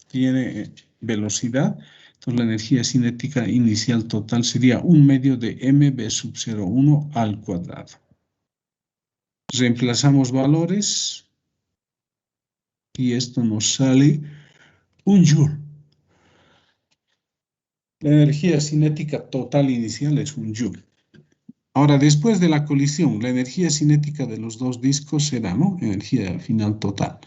A: tiene velocidad, entonces la energía cinética inicial total sería 1 medio de mv sub 0,1 al cuadrado. Reemplazamos valores y esto nos sale 1 joule. La energía cinética total inicial es 1 joule. Ahora, después de la colisión, la energía cinética de los dos discos será, ¿no? Energía final total.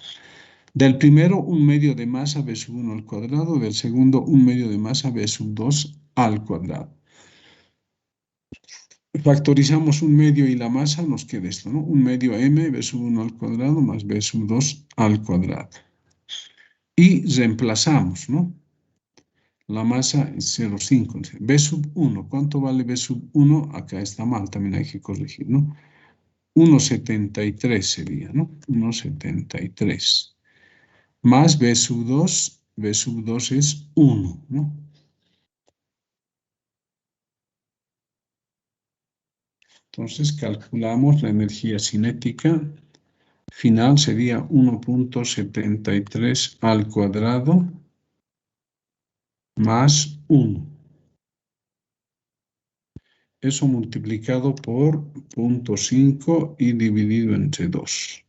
A: Del primero, 1 medio de masa v sub 1 al cuadrado. Del segundo, 1 medio de masa v sub 2 al cuadrado. Factorizamos 1 medio y la masa, nos queda esto, ¿no? 1 medio m v sub 1 al cuadrado más v sub 2 al cuadrado. Y reemplazamos, ¿no? La masa es 0,5. B sub 1, ¿cuánto vale B sub 1? Acá está mal, también hay que corregir, ¿no? 1,73 sería, ¿no? 1,73. Más B sub 2, B sub 2 es 1, ¿no? Entonces calculamos la energía cinética final sería 1,73 al cuadrado más 1. Eso multiplicado por 0,5 y dividido entre 2.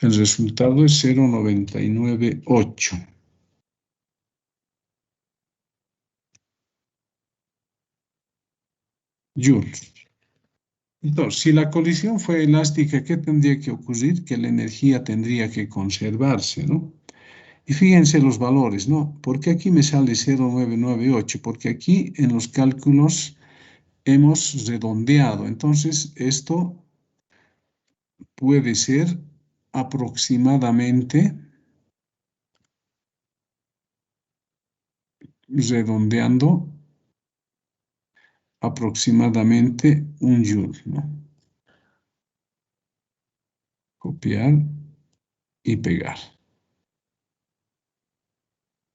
A: El resultado es 0,998 joules. Entonces, si la colisión fue elástica, ¿qué tendría que ocurrir? Que la energía tendría que conservarse, ¿no? Y fíjense los valores, ¿no? ¿Por qué aquí me sale 0,998? Porque aquí en los cálculos hemos redondeado. Entonces, esto puede ser aproximadamente, redondeando, aproximadamente 1 joule, ¿no? Copiar y pegar.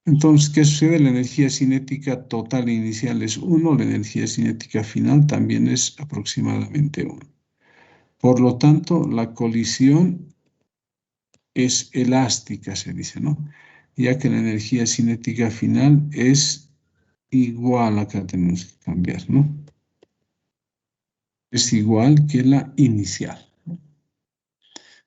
A: Entonces, ¿qué sucede? La energía cinética total inicial es 1, la energía cinética final también es aproximadamente 1. Por lo tanto, la colisión es elástica, se dice, ¿no? Ya que la energía cinética final es igual, acá tenemos que cambiar, ¿no? Es igual que la inicial.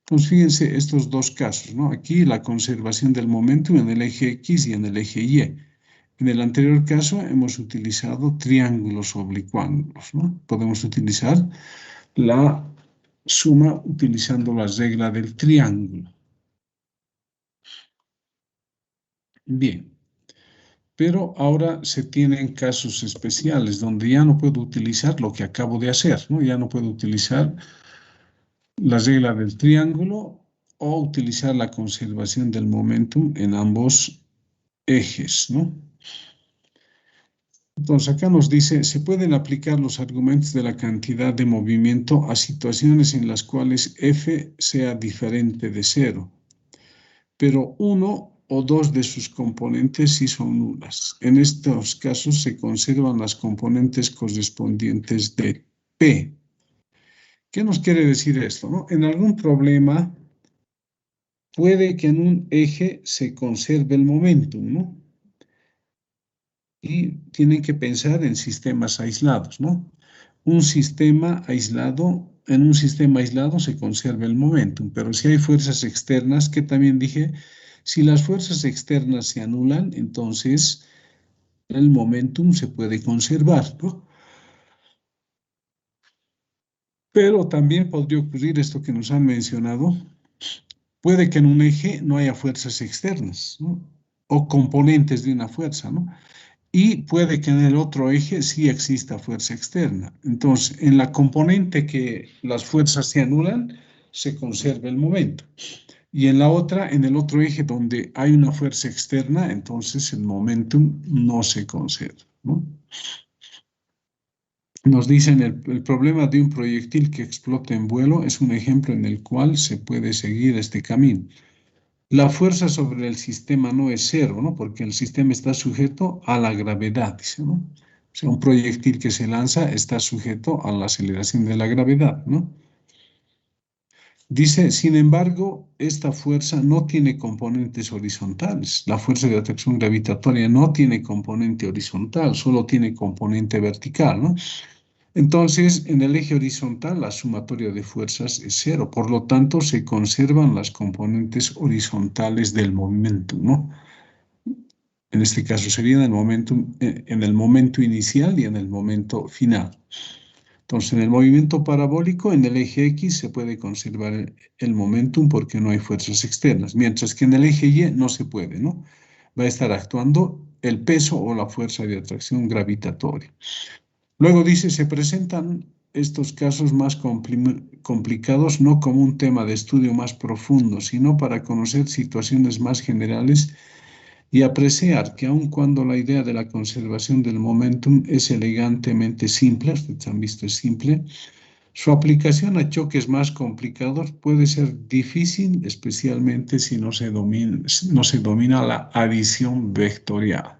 A: Entonces, fíjense estos dos casos, ¿no? Aquí la conservación del momento en el eje X y en el eje Y. En el anterior caso hemos utilizado triángulos oblicuángulos, ¿no? Podemos utilizar la suma utilizando la regla del triángulo. Bien, pero ahora se tienen casos especiales donde ya no puedo utilizar lo que acabo de hacer, ¿no? Ya no puedo utilizar la regla del triángulo o utilizar la conservación del momentum en ambos ejes, ¿no? Entonces acá nos dice, se pueden aplicar los argumentos de la cantidad de movimiento a situaciones en las cuales F sea diferente de 0, pero uno o dos de sus componentes sí son nulas. En estos casos se conservan las componentes correspondientes de P. ¿Qué nos quiere decir esto, no? En algún problema puede que en un eje se conserve el momentum, ¿no? Y tienen que pensar en sistemas aislados, ¿no? Un sistema aislado, en un sistema aislado se conserva el momentum, pero si hay fuerzas externas, que también dije, si las fuerzas externas se anulan, entonces el momentum se puede conservar, ¿no? Pero también podría ocurrir esto que nos han mencionado, puede que en un eje no haya fuerzas externas, ¿no? O componentes de una fuerza, ¿no? Y puede que en el otro eje sí exista fuerza externa. Entonces, en la componente que las fuerzas se anulan, se conserva el momento. Y en la otra, en el otro eje donde hay una fuerza externa, entonces el momentum no se conserva, ¿no? Nos dicen el problema de un proyectil que explota en vuelo es un ejemplo en el cual se puede seguir este camino. La fuerza sobre el sistema no es cero, ¿no? Porque el sistema está sujeto a la gravedad, dice, ¿no? O sea, un proyectil que se lanza está sujeto a la aceleración de la gravedad, ¿no? Dice, sin embargo, esta fuerza no tiene componentes horizontales. La fuerza de atracción gravitatoria no tiene componente horizontal, solo tiene componente vertical, ¿no? Entonces, en el eje horizontal, la sumatoria de fuerzas es cero. Por lo tanto, se conservan las componentes horizontales del momento, ¿no? En este caso sería en el momento inicial y en el momento final. Entonces, en el movimiento parabólico, en el eje X se puede conservar el momentum porque no hay fuerzas externas, mientras que en el eje Y no se puede, ¿no? Va a estar actuando el peso o la fuerza de atracción gravitatoria. Luego dice, se presentan estos casos más complicados no como un tema de estudio más profundo, sino para conocer situaciones más generales y apreciar que aun cuando la idea de la conservación del momentum es elegantemente simple, ustedes han visto es simple, su aplicación a choques más complicados puede ser difícil, especialmente si no se domina la adición vectorial.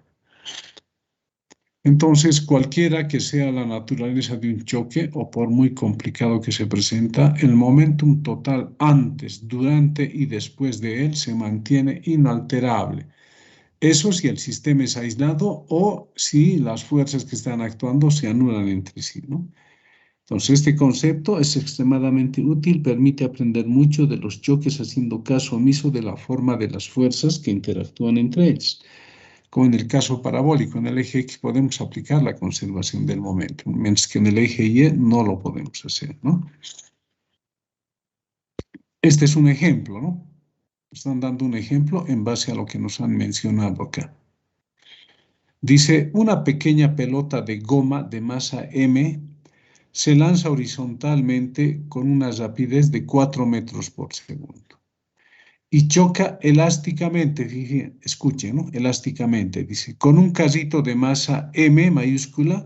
A: Entonces, cualquiera que sea la naturaleza de un choque o por muy complicado que se presenta, el momentum total antes, durante y después de él se mantiene inalterable. Eso si el sistema es aislado o si las fuerzas que están actuando se anulan entre sí, ¿no? Entonces, este concepto es extremadamente útil, permite aprender mucho de los choques haciendo caso omiso de la forma de las fuerzas que interactúan entre ellas. como en el caso parabólico. En el eje X podemos aplicar la conservación del momento, mientras que en el eje Y no lo podemos hacer, ¿no? Este es un ejemplo, ¿no? Están dando un ejemplo en base a lo que nos han mencionado acá. Dice, una pequeña pelota de goma de masa M se lanza horizontalmente con una rapidez de 4 metros por segundo y choca elásticamente, fíjense, escuchen, ¿no? Elásticamente, dice, con un casito de masa M mayúscula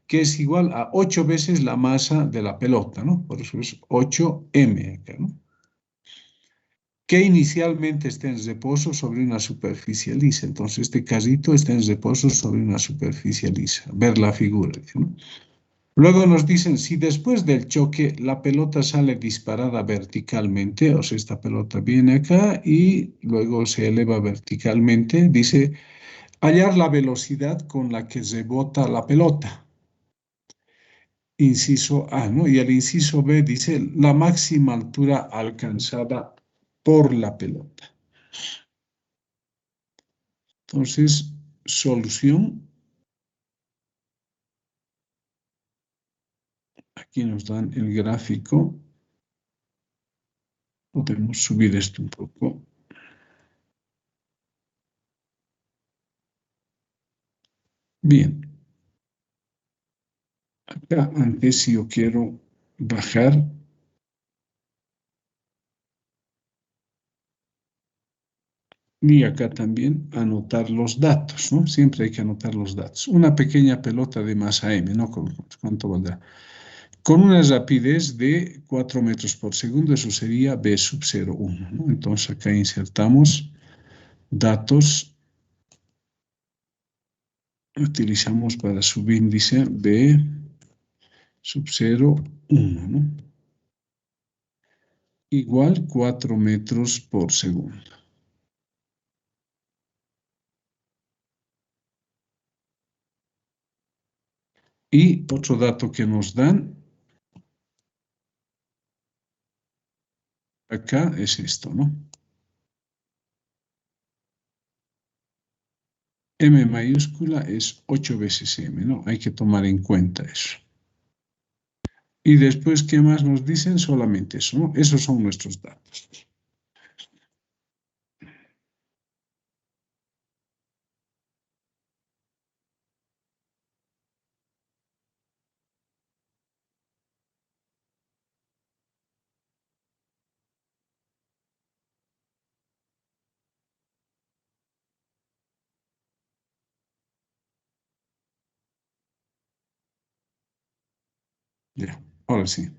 A: que es igual a 8 veces la masa de la pelota, ¿no? Por eso es 8M acá, ¿no? Que inicialmente está en reposo sobre una superficie lisa. Entonces, este casito está en reposo sobre una superficie lisa. Ver la figura, ¿no? Luego nos dicen, si después del choque la pelota sale disparada verticalmente, o sea, esta pelota viene acá y luego se eleva verticalmente, dice, hallar la velocidad con la que rebota la pelota. Inciso A, ¿no? Y el inciso B dice, la máxima altura alcanzada por la pelota. Entonces, solución. Aquí nos dan el gráfico. Podemos subir esto un poco. Bien. Acá antes si yo quiero bajar. Y acá también anotar los datos, ¿no? Siempre hay que anotar los datos. Una pequeña pelota de masa M, ¿no? ¿Cuánto valdrá? Con una rapidez de 4 metros por segundo, eso sería B sub 0,1, ¿no? Entonces acá insertamos datos. Utilizamos para subíndice B sub 0,1, ¿no? Igual 4 metros por segundo. Y otro dato que nos dan acá es esto, ¿no? M mayúscula es 8 veces M, ¿no? Hay que tomar en cuenta eso. Y después, ¿qué más nos dicen? Solamente eso, ¿no? Esos son nuestros datos. Ya, ahora sí.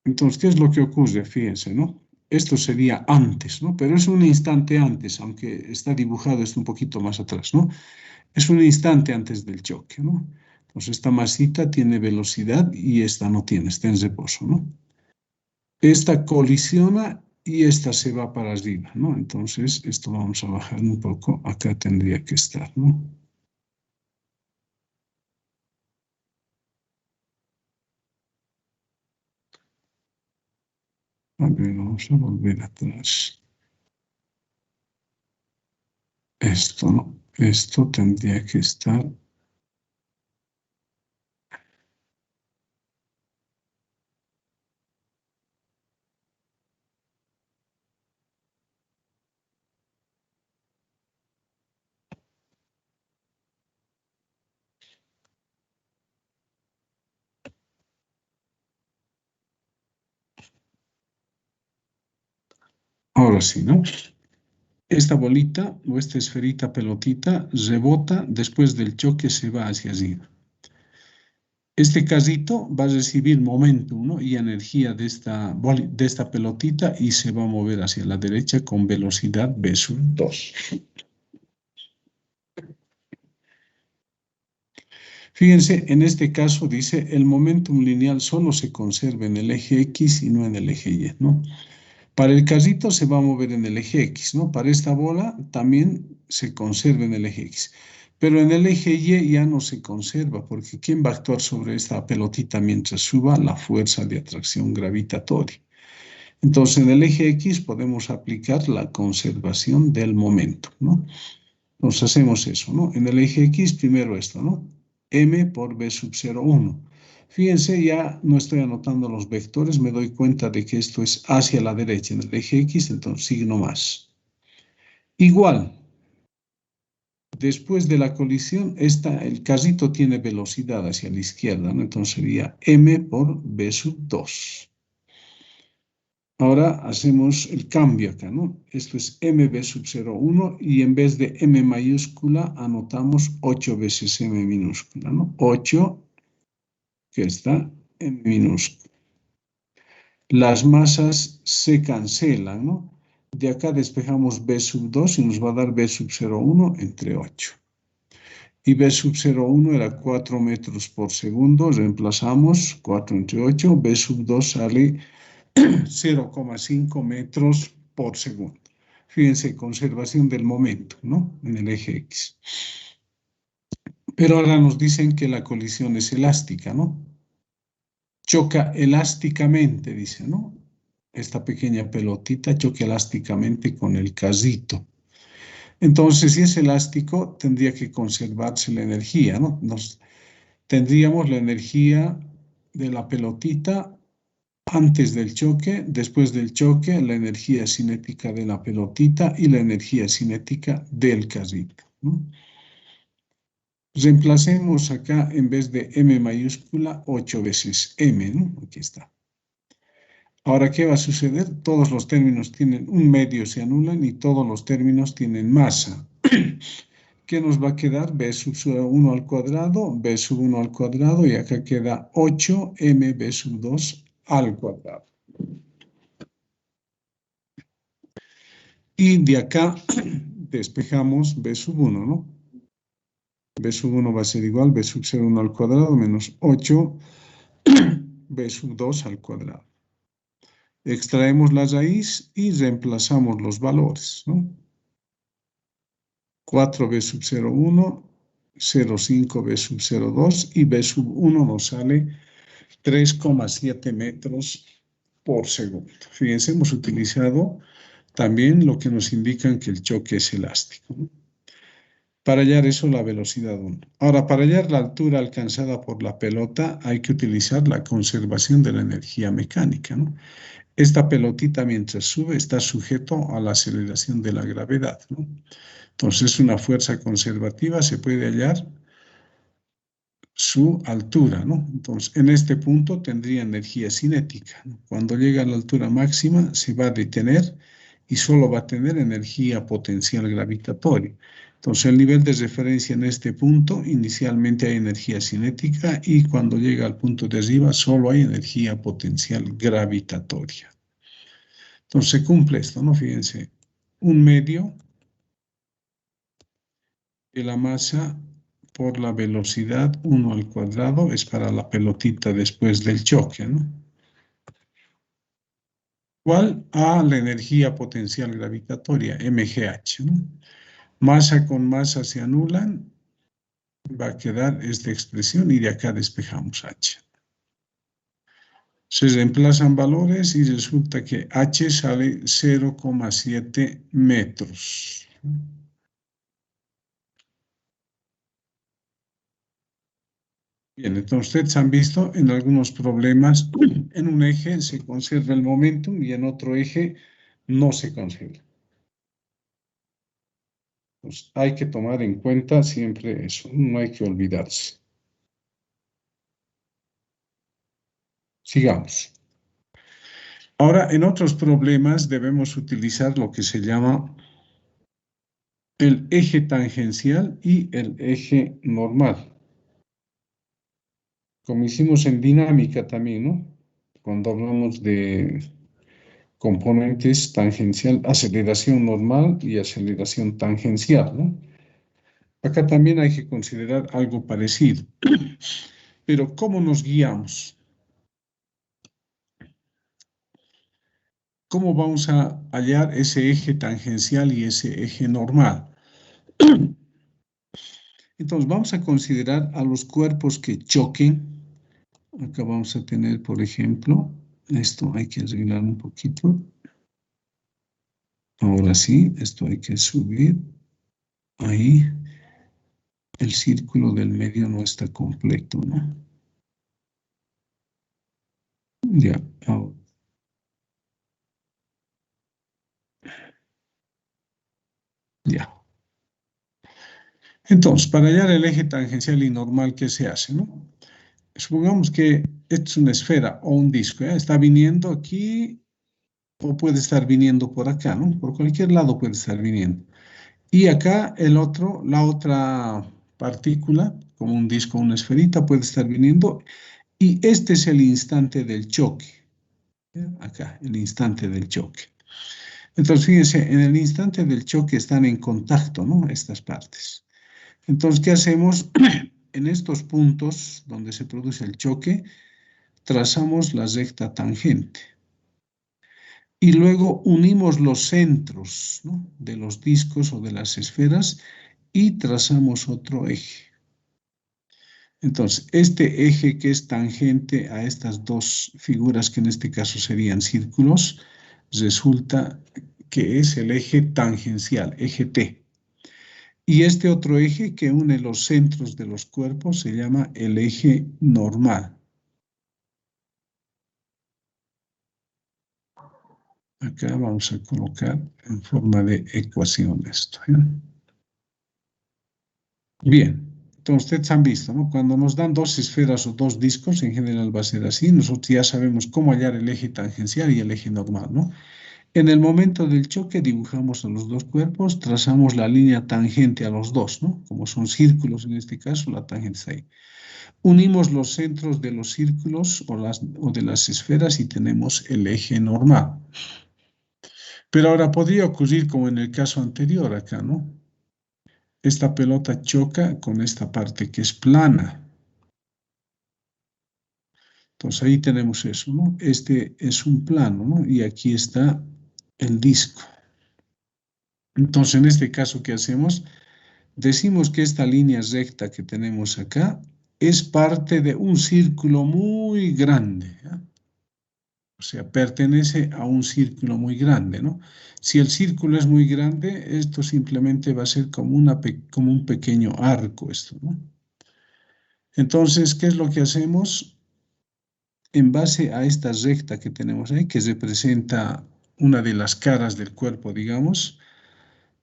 A: Entonces, ¿qué es lo que ocurre? Fíjense, ¿no? Esto sería antes, ¿no? Pero es un instante antes, aunque está dibujado esto un poquito más atrás, ¿no? Es un instante antes del choque, ¿no? Entonces, esta masita tiene velocidad y esta no tiene, está en reposo, ¿no? Esta colisiona y esta se va para arriba, ¿no? Entonces, esto vamos a bajar un poco. Acá tendría que estar, ¿no? A ver, vamos a volver atrás. Esto, ¿no? Esto tendría que estar. Ahora sí, ¿no? Esta bolita o esta esferita pelotita rebota, después del choque se va hacia arriba. Este casito va a recibir momentum, ¿no? Y energía de esta pelotita y se va a mover hacia la derecha con velocidad v sub 2. Fíjense, en este caso dice el momentum lineal solo se conserva en el eje X y no en el eje Y, ¿no? Para el carrito se va a mover en el eje X, ¿no? Para esta bola también se conserva en el eje X. Pero en el eje Y ya no se conserva, porque ¿quién va a actuar sobre esta pelotita mientras suba? La fuerza de atracción gravitatoria. Entonces, en el eje X podemos aplicar la conservación del momento, ¿no? Entonces, hacemos eso, ¿no? En el eje X, primero esto, ¿no? M por B sub 0, 1. Fíjense, ya no estoy anotando los vectores, me doy cuenta de que esto es hacia la derecha en el eje X, entonces signo más. Igual, después de la colisión, el casito tiene velocidad hacia la izquierda, ¿no? Entonces sería M por B sub 2. Ahora hacemos el cambio acá, ¿no? Esto es MB sub 0,1 y en vez de M mayúscula anotamos 8 veces M minúscula, ¿no? 8, que está M minúscula. Las masas se cancelan, ¿no? De acá despejamos B sub 2 y nos va a dar B sub 0,1 entre 8. Y B sub 0,1 era 4 metros por segundo, reemplazamos 4 entre 8, B sub 2 sale 0,5 metros por segundo. Fíjense, conservación del momento, ¿no? En el eje X. Pero ahora nos dicen que la colisión es elástica, ¿no? Choca elásticamente, dice, ¿no? Esta pequeña pelotita choca elásticamente con el casito. Entonces, si es elástico, tendría que conservarse la energía, ¿no? Tendríamos la energía de la pelotita antes del choque, después del choque, la energía cinética de la pelotita y la energía cinética del casito, ¿no? Reemplacemos acá, en vez de M mayúscula, 8 veces M, ¿no? Aquí está. Ahora, ¿qué va a suceder? Todos los términos tienen un medio, se anulan, y todos los términos tienen masa. ¿Qué nos va a quedar? B sub 1 al cuadrado, B sub 1 al cuadrado, y acá queda 8M B sub 2 al cuadrado. Y de acá despejamos B sub 1, ¿no? B sub 1 va a ser igual, B sub 0,1 al cuadrado menos 8, B sub 2 al cuadrado. Extraemos la raíz y reemplazamos los valores, ¿no? 4B sub 0,1, 0,5B sub 0,2 y B sub 1 nos sale 3,7 metros por segundo. Fíjense, hemos utilizado también lo que nos indican que el choque es elástico, ¿no? Para hallar eso, la velocidad 1. Ahora, para hallar la altura alcanzada por la pelota, hay que utilizar la conservación de la energía mecánica, ¿no? Esta pelotita, mientras sube, está sujeto a la aceleración de la gravedad, ¿no? Entonces, una fuerza conservativa, se puede hallar su altura, ¿no? Entonces, en este punto tendría energía cinética, ¿no? Cuando llega a la altura máxima, se va a detener y solo va a tener energía potencial gravitatoria. Entonces, el nivel de referencia en este punto, inicialmente hay energía cinética y cuando llega al punto de arriba, solo hay energía potencial gravitatoria. Entonces, se cumple esto, ¿no? Fíjense, un medio de la masa por la velocidad 1 al cuadrado es para la pelotita después del choque, ¿no? Igual a la energía potencial gravitatoria, MGH, ¿no? Masa con masa se anulan, va a quedar esta expresión y de acá despejamos H. Se reemplazan valores y resulta que H sale 0,7 metros. Bien, entonces ustedes han visto en algunos problemas, en un eje se conserva el momentum y en otro eje no se conserva. Pues hay que tomar en cuenta siempre eso, no hay que olvidarse. Sigamos. Ahora, en otros problemas debemos utilizar lo que se llama el eje tangencial y el eje normal. Como hicimos en dinámica también, ¿no? Cuando hablamos de componentes tangencial, aceleración normal y aceleración tangencial, ¿no? Acá también hay que considerar algo parecido. Pero ¿cómo nos guiamos? ¿Cómo vamos a hallar ese eje tangencial y ese eje normal? Entonces vamos a considerar a los cuerpos que choquen. Acá vamos a tener, por ejemplo, Esto hay que arreglar un poquito. Ahora sí, esto hay que subir. Ahí. El círculo del medio no está completo, ¿no? Ya, ahora. Ya. Entonces, para hallar el eje tangencial y normal, ¿qué se hace, no? Supongamos que esta es una esfera o un disco, ¿ya? Está viniendo aquí o puede estar viniendo por acá, ¿no? Por cualquier lado puede estar viniendo. Y acá la otra partícula, como un disco o una esferita, puede estar viniendo. Y este es el instante del choque. ¿Ya? Acá, el instante del choque. Entonces, fíjense, en el instante del choque están en contacto, ¿no? Estas partes. Entonces, ¿qué hacemos? En estos puntos donde se produce el choque, trazamos la recta tangente. Y luego unimos los centros, ¿no? De los discos o de las esferas y trazamos otro eje. Entonces, este eje que es tangente a estas dos figuras, que en este caso serían círculos, resulta que es el eje tangencial, eje T. Y este otro eje que une los centros de los cuerpos se llama el eje normal. Acá vamos a colocar en forma de ecuación esto. ¿Ya? Bien, entonces ustedes han visto, ¿no? Cuando nos dan dos esferas o dos discos, en general va a ser así, nosotros ya sabemos cómo hallar el eje tangencial y el eje normal, ¿no? En el momento del choque dibujamos a los dos cuerpos, trazamos la línea tangente a los dos, ¿no? Como son círculos en este caso, la tangente está ahí. Unimos los centros de los círculos o de las esferas y tenemos el eje normal. Pero ahora podría ocurrir como en el caso anterior acá, ¿no? Esta pelota choca con esta parte que es plana. Entonces ahí tenemos eso, ¿no? Este es un plano, ¿no? Y aquí está el disco. Entonces en este caso, ¿qué hacemos? Decimos que esta línea recta que tenemos acá es parte de un círculo muy grande, ¿ya? O sea, pertenece a un círculo muy grande, ¿no? Si el círculo es muy grande, esto simplemente va a ser como un pequeño arco, esto, ¿no? Entonces, ¿qué es lo que hacemos? En base a esta recta que tenemos ahí, que representa una de las caras del cuerpo, digamos,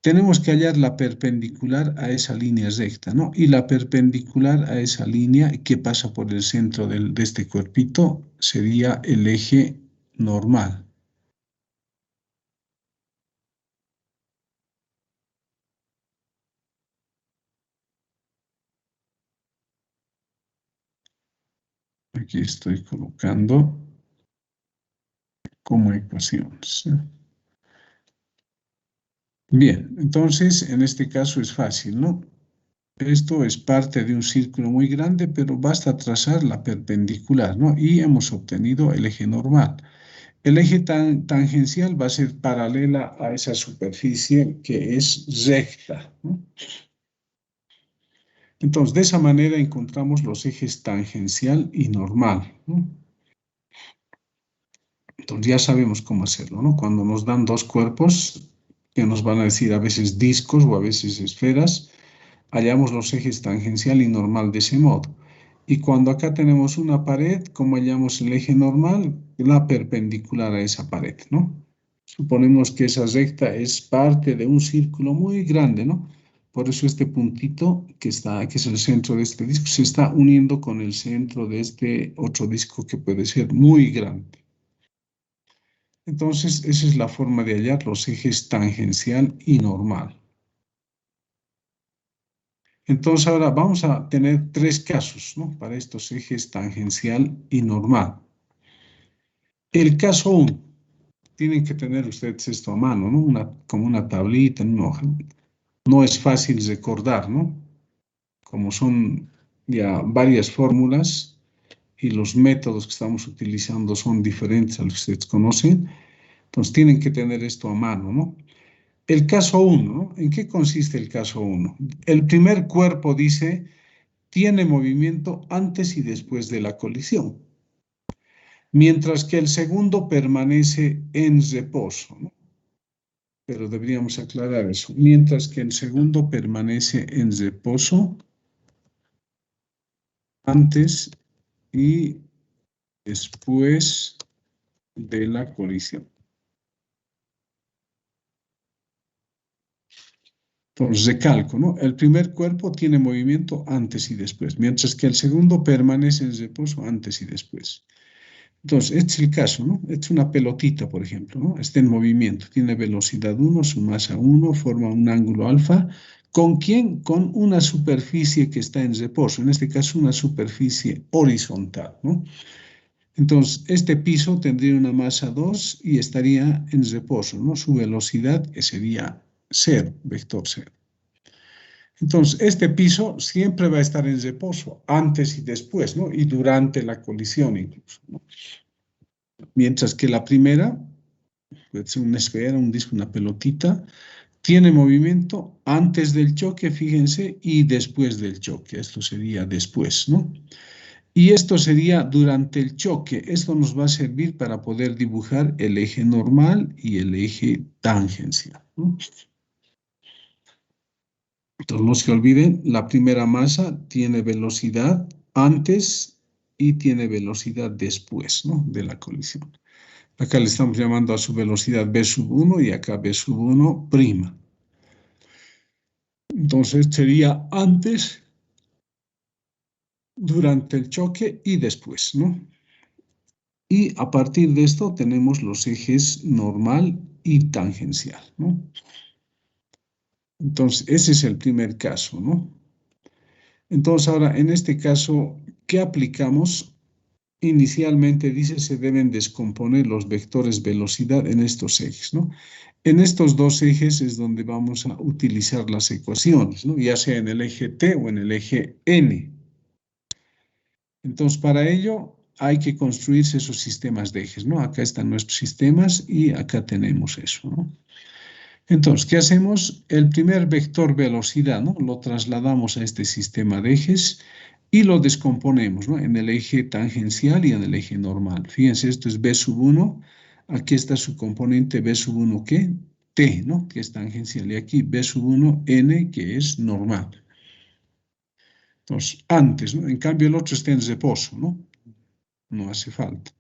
A: tenemos que hallar la perpendicular a esa línea recta, ¿no? Y la perpendicular a esa línea que pasa por el centro de este cuerpito sería el eje normal. Aquí estoy colocando como ecuaciones. Bien, entonces en este caso es fácil, ¿no? Esto es parte de un círculo muy grande, pero basta trazar la perpendicular, ¿no? Y hemos obtenido el eje normal. El eje tangencial va a ser paralela a esa superficie que es recta, ¿no? Entonces, de esa manera encontramos los ejes tangencial y normal, ¿no? Entonces ya sabemos cómo hacerlo, ¿no? Cuando nos dan dos cuerpos, que nos van a decir a veces discos o a veces esferas, hallamos los ejes tangencial y normal de ese modo. Y cuando acá tenemos una pared, ¿cómo hallamos el eje normal? La perpendicular a esa pared, ¿no? Suponemos que esa recta es parte de un círculo muy grande, ¿no? Por eso este puntito que es el centro de este disco, se está uniendo con el centro de este otro disco que puede ser muy grande. Entonces, esa es la forma de hallar los ejes tangencial y normal. Entonces, ahora vamos a tener tres casos, ¿no? Para estos ejes tangencial y normal. El caso 1, tienen que tener ustedes esto a mano, ¿no? Como una tablita en una hoja. No es fácil recordar, ¿no? Como son ya varias fórmulas y los métodos que estamos utilizando son diferentes a los que ustedes conocen, entonces tienen que tener esto a mano, ¿no? El caso 1, ¿no? ¿En qué consiste el caso 1? El primer cuerpo dice, tiene movimiento antes y después de la colisión. mientras que el segundo permanece en reposo, ¿no? Pero deberíamos aclarar eso. Mientras que el segundo permanece en reposo antes y después de la colisión. Entonces, recalco, ¿no? El primer cuerpo tiene movimiento antes y después, mientras que el segundo permanece en reposo antes y después. Entonces, este es el caso, ¿no? Esta es una pelotita, por ejemplo, ¿no? Está en movimiento, tiene velocidad 1, su masa 1, forma un ángulo alfa. ¿Con quién? Con una superficie que está en reposo, en este caso una superficie horizontal, ¿no? Entonces, este piso tendría una masa 2 y estaría en reposo, ¿no? Su velocidad sería 0, vector 0. Entonces, este piso siempre va a estar en reposo, antes y después, ¿no? Y durante la colisión incluso, ¿no? Mientras que la primera, puede ser una esfera, un disco, una pelotita, tiene movimiento antes del choque, fíjense, y después del choque. Esto sería después, ¿no? Y esto sería durante el choque. Esto nos va a servir para poder dibujar el eje normal y el eje tangencial, ¿no? Entonces, no se olviden, la primera masa tiene velocidad antes y tiene velocidad después, ¿no? De la colisión. Acá le estamos llamando a su velocidad B sub 1 y acá B sub 1 prima. Entonces sería antes, durante el choque y después, ¿no? Y a partir de esto tenemos los ejes normal y tangencial, ¿no? Entonces, ese es el primer caso, ¿no? Entonces, ahora, en este caso, ¿qué aplicamos? Inicialmente dice se deben descomponer los vectores velocidad en estos ejes, ¿no? En estos dos ejes es donde vamos a utilizar las ecuaciones, ¿no? Ya sea en el eje T o en el eje N. Entonces, para ello hay que construirse esos sistemas de ejes, ¿no? Acá están nuestros sistemas y acá tenemos eso, ¿no? Entonces, ¿qué hacemos? El primer vector velocidad, ¿no? Lo trasladamos a este sistema de ejes y lo descomponemos, ¿no? En el eje tangencial y en el eje normal. Fíjense, esto es B sub 1. Aquí está su componente B sub 1, ¿qué? T, ¿no? Que es tangencial. Y aquí B sub 1, N, que es normal. Entonces, antes, ¿no? En cambio, el otro está en reposo, ¿no? No hace falta.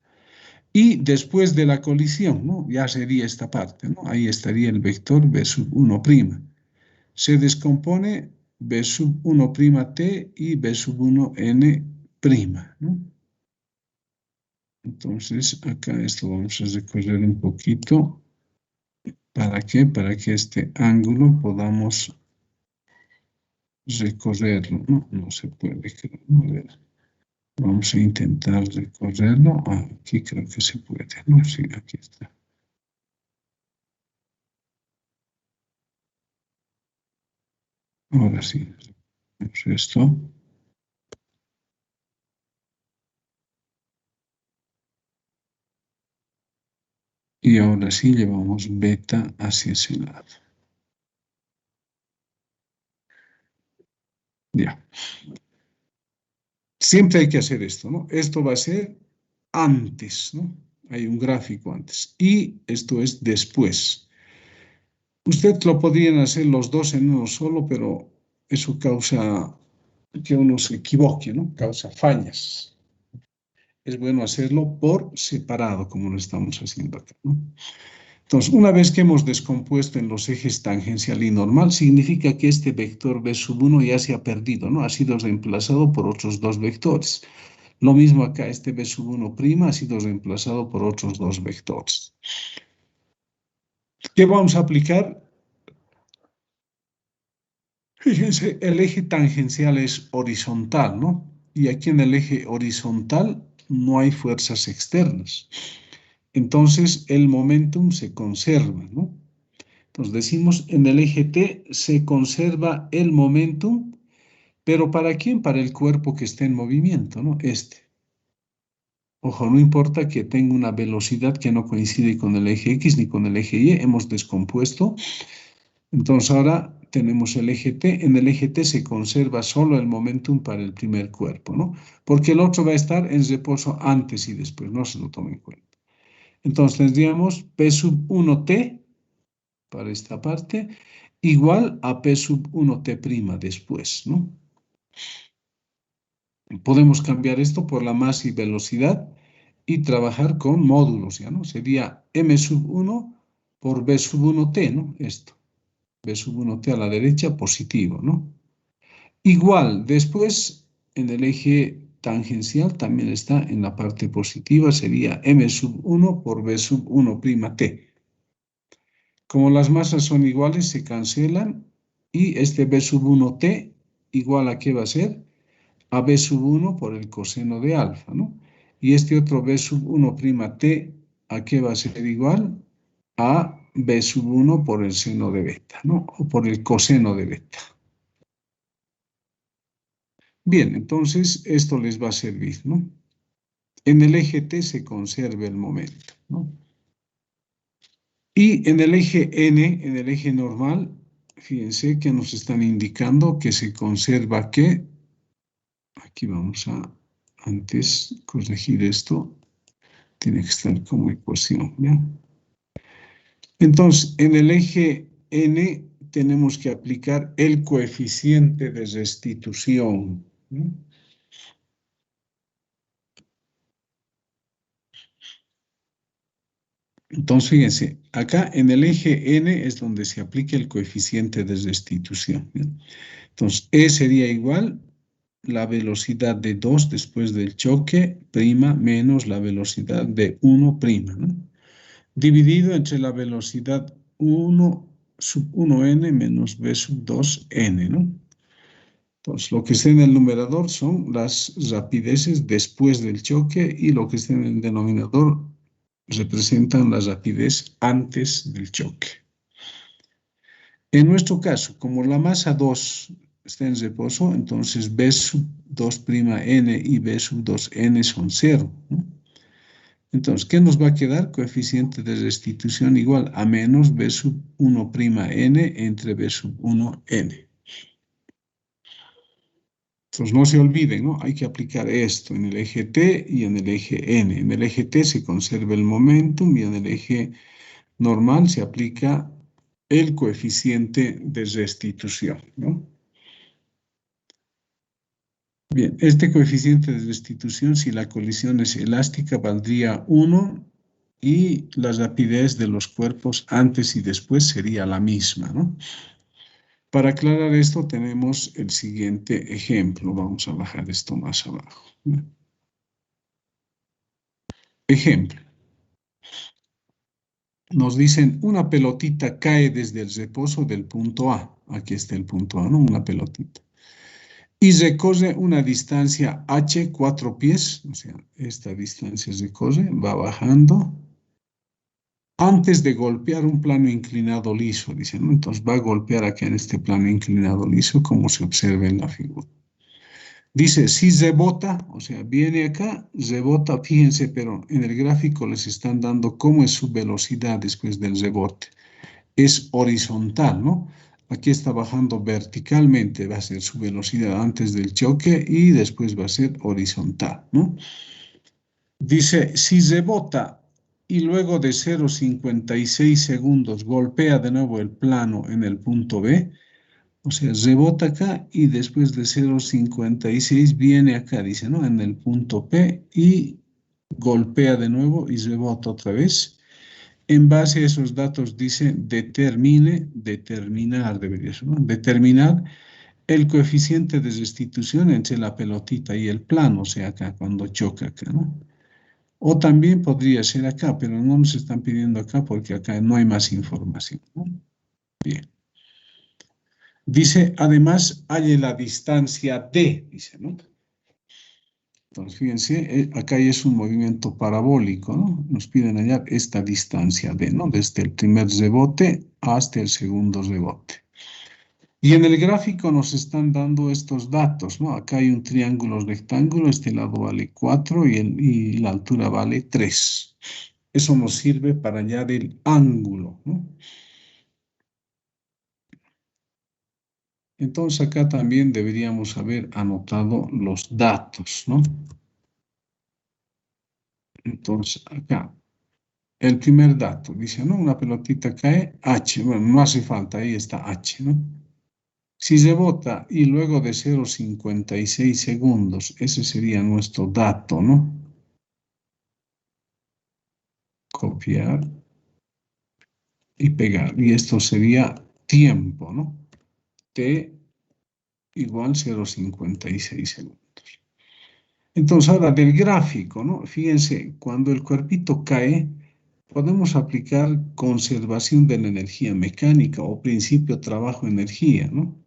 A: Y después de la colisión, ¿no? Ya sería esta parte, ¿no? Ahí estaría el vector B sub 1'. Se descompone B sub 1'T y B sub 1N', ¿no? Entonces, acá esto vamos a recorrer un poquito. ¿Para qué? Para que este ángulo podamos recorrerlo, ¿no? No se puede, creo, ¿no? A ver. Vamos a intentar recorrerlo. Aquí creo que se puede, ¿no? Sí, aquí está. Ahora sí, hacemos esto. Y ahora sí llevamos beta hacia ese lado. Ya. Siempre hay que hacer esto, ¿no? Esto va a ser antes, ¿no? Hay un gráfico antes. Y esto es después. Usted lo podrían hacer los dos en uno solo, pero eso causa que uno se equivoque, ¿no? Causa fallas. Es bueno hacerlo por separado, como lo estamos haciendo acá, ¿no? Entonces, una vez que hemos descompuesto en los ejes tangencial y normal, significa que este vector B sub 1 ya se ha perdido, ¿no? Ha sido reemplazado por otros dos vectores. Lo mismo acá, este B sub 1' ha sido reemplazado por otros dos vectores. ¿Qué vamos a aplicar? Fíjense, el eje tangencial es horizontal, ¿no? Y aquí en el eje horizontal no hay fuerzas externas. Entonces, el momentum se conserva, ¿no? Entonces, decimos, en el eje T se conserva el momentum, pero ¿para quién? Para el cuerpo que esté en movimiento, ¿no? Este. Ojo, no importa que tenga una velocidad que no coincide con el eje X ni con el eje Y, hemos descompuesto. Entonces ahora tenemos el eje T. En el eje T se conserva solo el momentum para el primer cuerpo, ¿no? Porque el otro va a estar en reposo antes y después, no se lo toma en cuenta. Entonces tendríamos P sub 1T para esta parte igual a P sub 1T' después, ¿no? Podemos cambiar esto por la masa y velocidad y trabajar con módulos, ¿ya no? Sería M sub 1 por B sub 1T, ¿no? Esto. B sub 1T a la derecha, positivo, ¿no? Igual, después, en el eje tangencial también está en la parte positiva, sería M sub 1 por B sub 1'T. Como las masas son iguales, se cancelan y este B sub 1T igual a ¿qué va a ser? A B sub 1 por el coseno de alfa, ¿no? Y este otro B sub 1'T, ¿a qué va a ser igual? A B sub 1 por el seno de beta, ¿no? O por el coseno de beta. Bien, entonces esto les va a servir, ¿no? En el eje T se conserva el momento, ¿no? Y en el eje N, en el eje normal, fíjense que nos están indicando que se conserva que, aquí vamos a antes corregir esto, tiene que estar como ecuación, ¿ya? Entonces, en el eje N tenemos que aplicar el coeficiente de restitución, ¿no? Entonces, fíjense, acá en el eje N es donde se aplica el coeficiente de restitución, ¿no? Entonces, E sería igual la velocidad de 2 después del choque, prima, menos la velocidad de 1, prima, ¿no? Dividido entre la velocidad 1 sub 1n menos b sub 2n, ¿no? Entonces, lo que está en el numerador son las rapideces después del choque y lo que está en el denominador representan la rapidez antes del choque. En nuestro caso, como la masa 2 está en reposo, entonces B sub 2'n y B sub 2n son 0, ¿no? Entonces, ¿qué nos va a quedar? Coeficiente de restitución igual a menos B sub 1'n entre B sub 1n. Entonces, no se olviden, ¿no? Hay que aplicar esto en el eje T y en el eje N. En el eje T se conserva el momentum y en el eje normal se aplica el coeficiente de restitución, ¿no? Bien, este coeficiente de restitución, si la colisión es elástica, valdría 1 y la rapidez de los cuerpos antes y después sería la misma, ¿no? Para aclarar esto tenemos el siguiente ejemplo. Vamos a bajar esto más abajo, ¿no? Ejemplo. Nos dicen una pelotita cae desde el reposo del punto A. Aquí está el punto A, ¿no? Una pelotita. Y recorre una distancia h, 4 pies, o sea, esta distancia recorre, va bajando, antes de golpear un plano inclinado liso, dice, ¿no? Entonces va a golpear acá en este plano inclinado liso, como se observa en la figura. Dice, si rebota, o sea, viene acá, rebota, fíjense, pero en el gráfico les están dando cómo es su velocidad después del rebote. Es horizontal, ¿no? Aquí está bajando verticalmente, va a ser su velocidad antes del choque y después va a ser horizontal, ¿no? Dice, si rebota y luego de 0,56 segundos golpea de nuevo el plano en el punto B, o sea, rebota acá y después de 0,56 viene acá, dice, ¿no? En el punto P y golpea de nuevo y rebota otra vez. En base a esos datos dice determinar, debería ser, ¿no? Determinar el coeficiente de restitución entre la pelotita y el plano, o sea, acá cuando choca acá, ¿no? O también podría ser acá, pero no nos están pidiendo acá porque acá no hay más información, ¿no? Bien. Dice, además, halle la distancia D, dice, ¿no? Entonces, fíjense, acá es un movimiento parabólico, ¿no? Nos piden hallar esta distancia D, ¿no? Desde el primer rebote hasta el segundo rebote. Y en el gráfico nos están dando estos datos, ¿no? Acá hay un triángulo rectángulo, este lado vale 4 y la altura vale 3. Eso nos sirve para hallar el ángulo, ¿no? Entonces acá también deberíamos haber anotado los datos, ¿no? Entonces acá, el primer dato, dice, ¿no? Una pelotita cae, H, bueno, no hace falta, ahí está H, ¿no? Si rebota y luego de 0,56 segundos, ese sería nuestro dato, ¿no? Copiar y pegar. Y esto sería tiempo, ¿no? T igual 0,56 segundos. Entonces, ahora del gráfico, ¿no? Fíjense, cuando el cuerpito cae, podemos aplicar conservación de la energía mecánica o principio trabajo-energía, ¿no?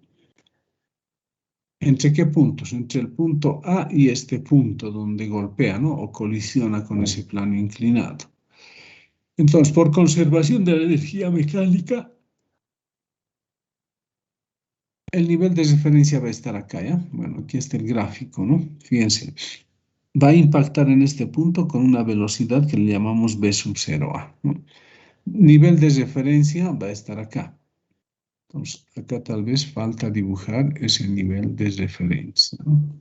A: ¿Entre qué puntos? Entre el punto A y este punto donde golpea, ¿no? O colisiona con ese plano inclinado. Entonces, por conservación de la energía mecánica, el nivel de referencia va a estar acá, ¿ya? Bueno, aquí está el gráfico, ¿no? Fíjense, va a impactar en este punto con una velocidad que le llamamos V sub 0A, ¿no? Nivel de referencia va a estar acá. Entonces, acá tal vez falta dibujar ese nivel de referencia, ¿no?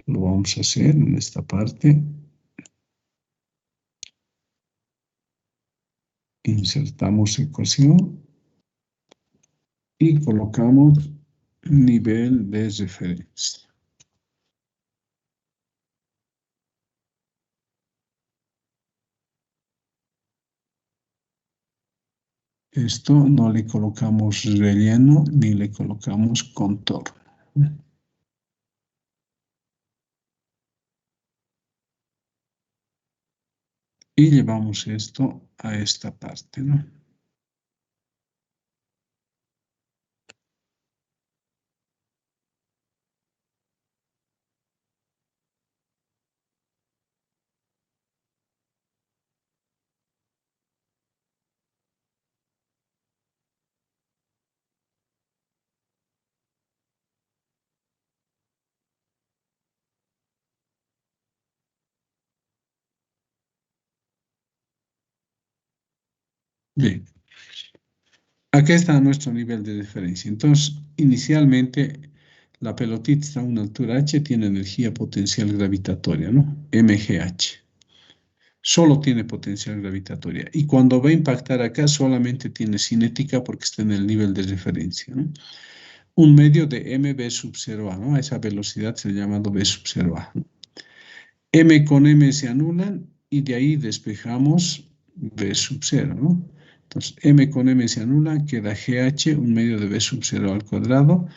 A: Lo vamos a hacer en esta parte. Insertamos ecuación y colocamos nivel de referencia. Esto no le colocamos relleno ni le colocamos contorno. Y llevamos esto a esta parte, ¿no? Bien. Acá está nuestro nivel de diferencia. Entonces, inicialmente, la pelotita está a una altura h, tiene energía potencial gravitatoria, ¿no? MGH. Solo tiene potencial gravitatoria. Y cuando va a impactar acá, solamente tiene cinética porque está en el nivel de referencia, ¿no? Un medio de mv sub 0a, ¿no? A esa velocidad se llama v sub 0a, ¿no? M con M se anulan y de ahí despejamos V sub 0, ¿no? Entonces, M con M se anula, queda GH, un medio de V sub 0 al cuadrado.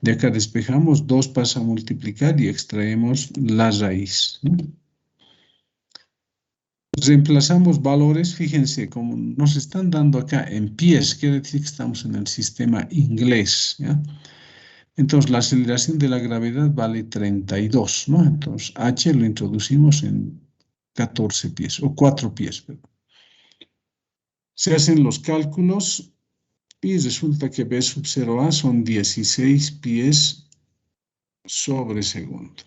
A: De acá despejamos, 2 pasa a multiplicar y extraemos la raíz, ¿no? Reemplazamos valores, fíjense, como nos están dando acá en pies, quiere decir que estamos en el sistema inglés, ¿ya? Entonces, la aceleración de la gravedad vale 32, ¿no? Entonces, H lo introducimos en 14 pies, o 4 pies, perdón. Se hacen los cálculos y resulta que V sub 0A son 16 pies sobre segundo.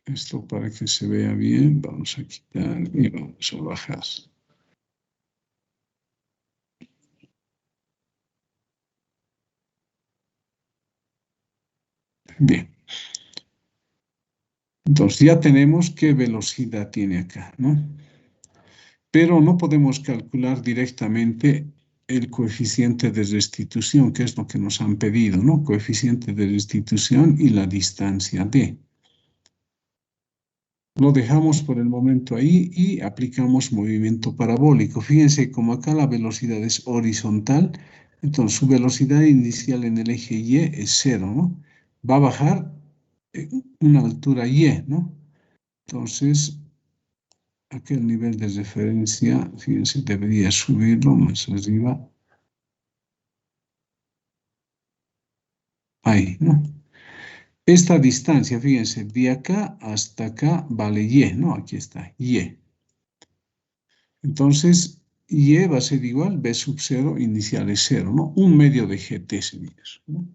A: Esto para que se vea bien, vamos a quitar y vamos a bajar. Bien. Entonces ya tenemos qué velocidad tiene acá, ¿no? Pero no podemos calcular directamente el coeficiente de restitución, que es lo que nos han pedido, ¿no? Coeficiente de restitución y la distancia D. Lo dejamos por el momento ahí y aplicamos movimiento parabólico. Fíjense, como acá la velocidad es horizontal, entonces su velocidad inicial en el eje Y es 0, ¿no? Va a bajar una altura Y, ¿no? Entonces, aquel nivel de referencia, fíjense, debería subirlo más arriba. Ahí, ¿no? Esta distancia, fíjense, de acá hasta acá vale Y, ¿no? Aquí está, Y. Entonces, Y va a ser igual, B sub 0 inicial es 0, ¿no? Un medio de GT sería eso, ¿no?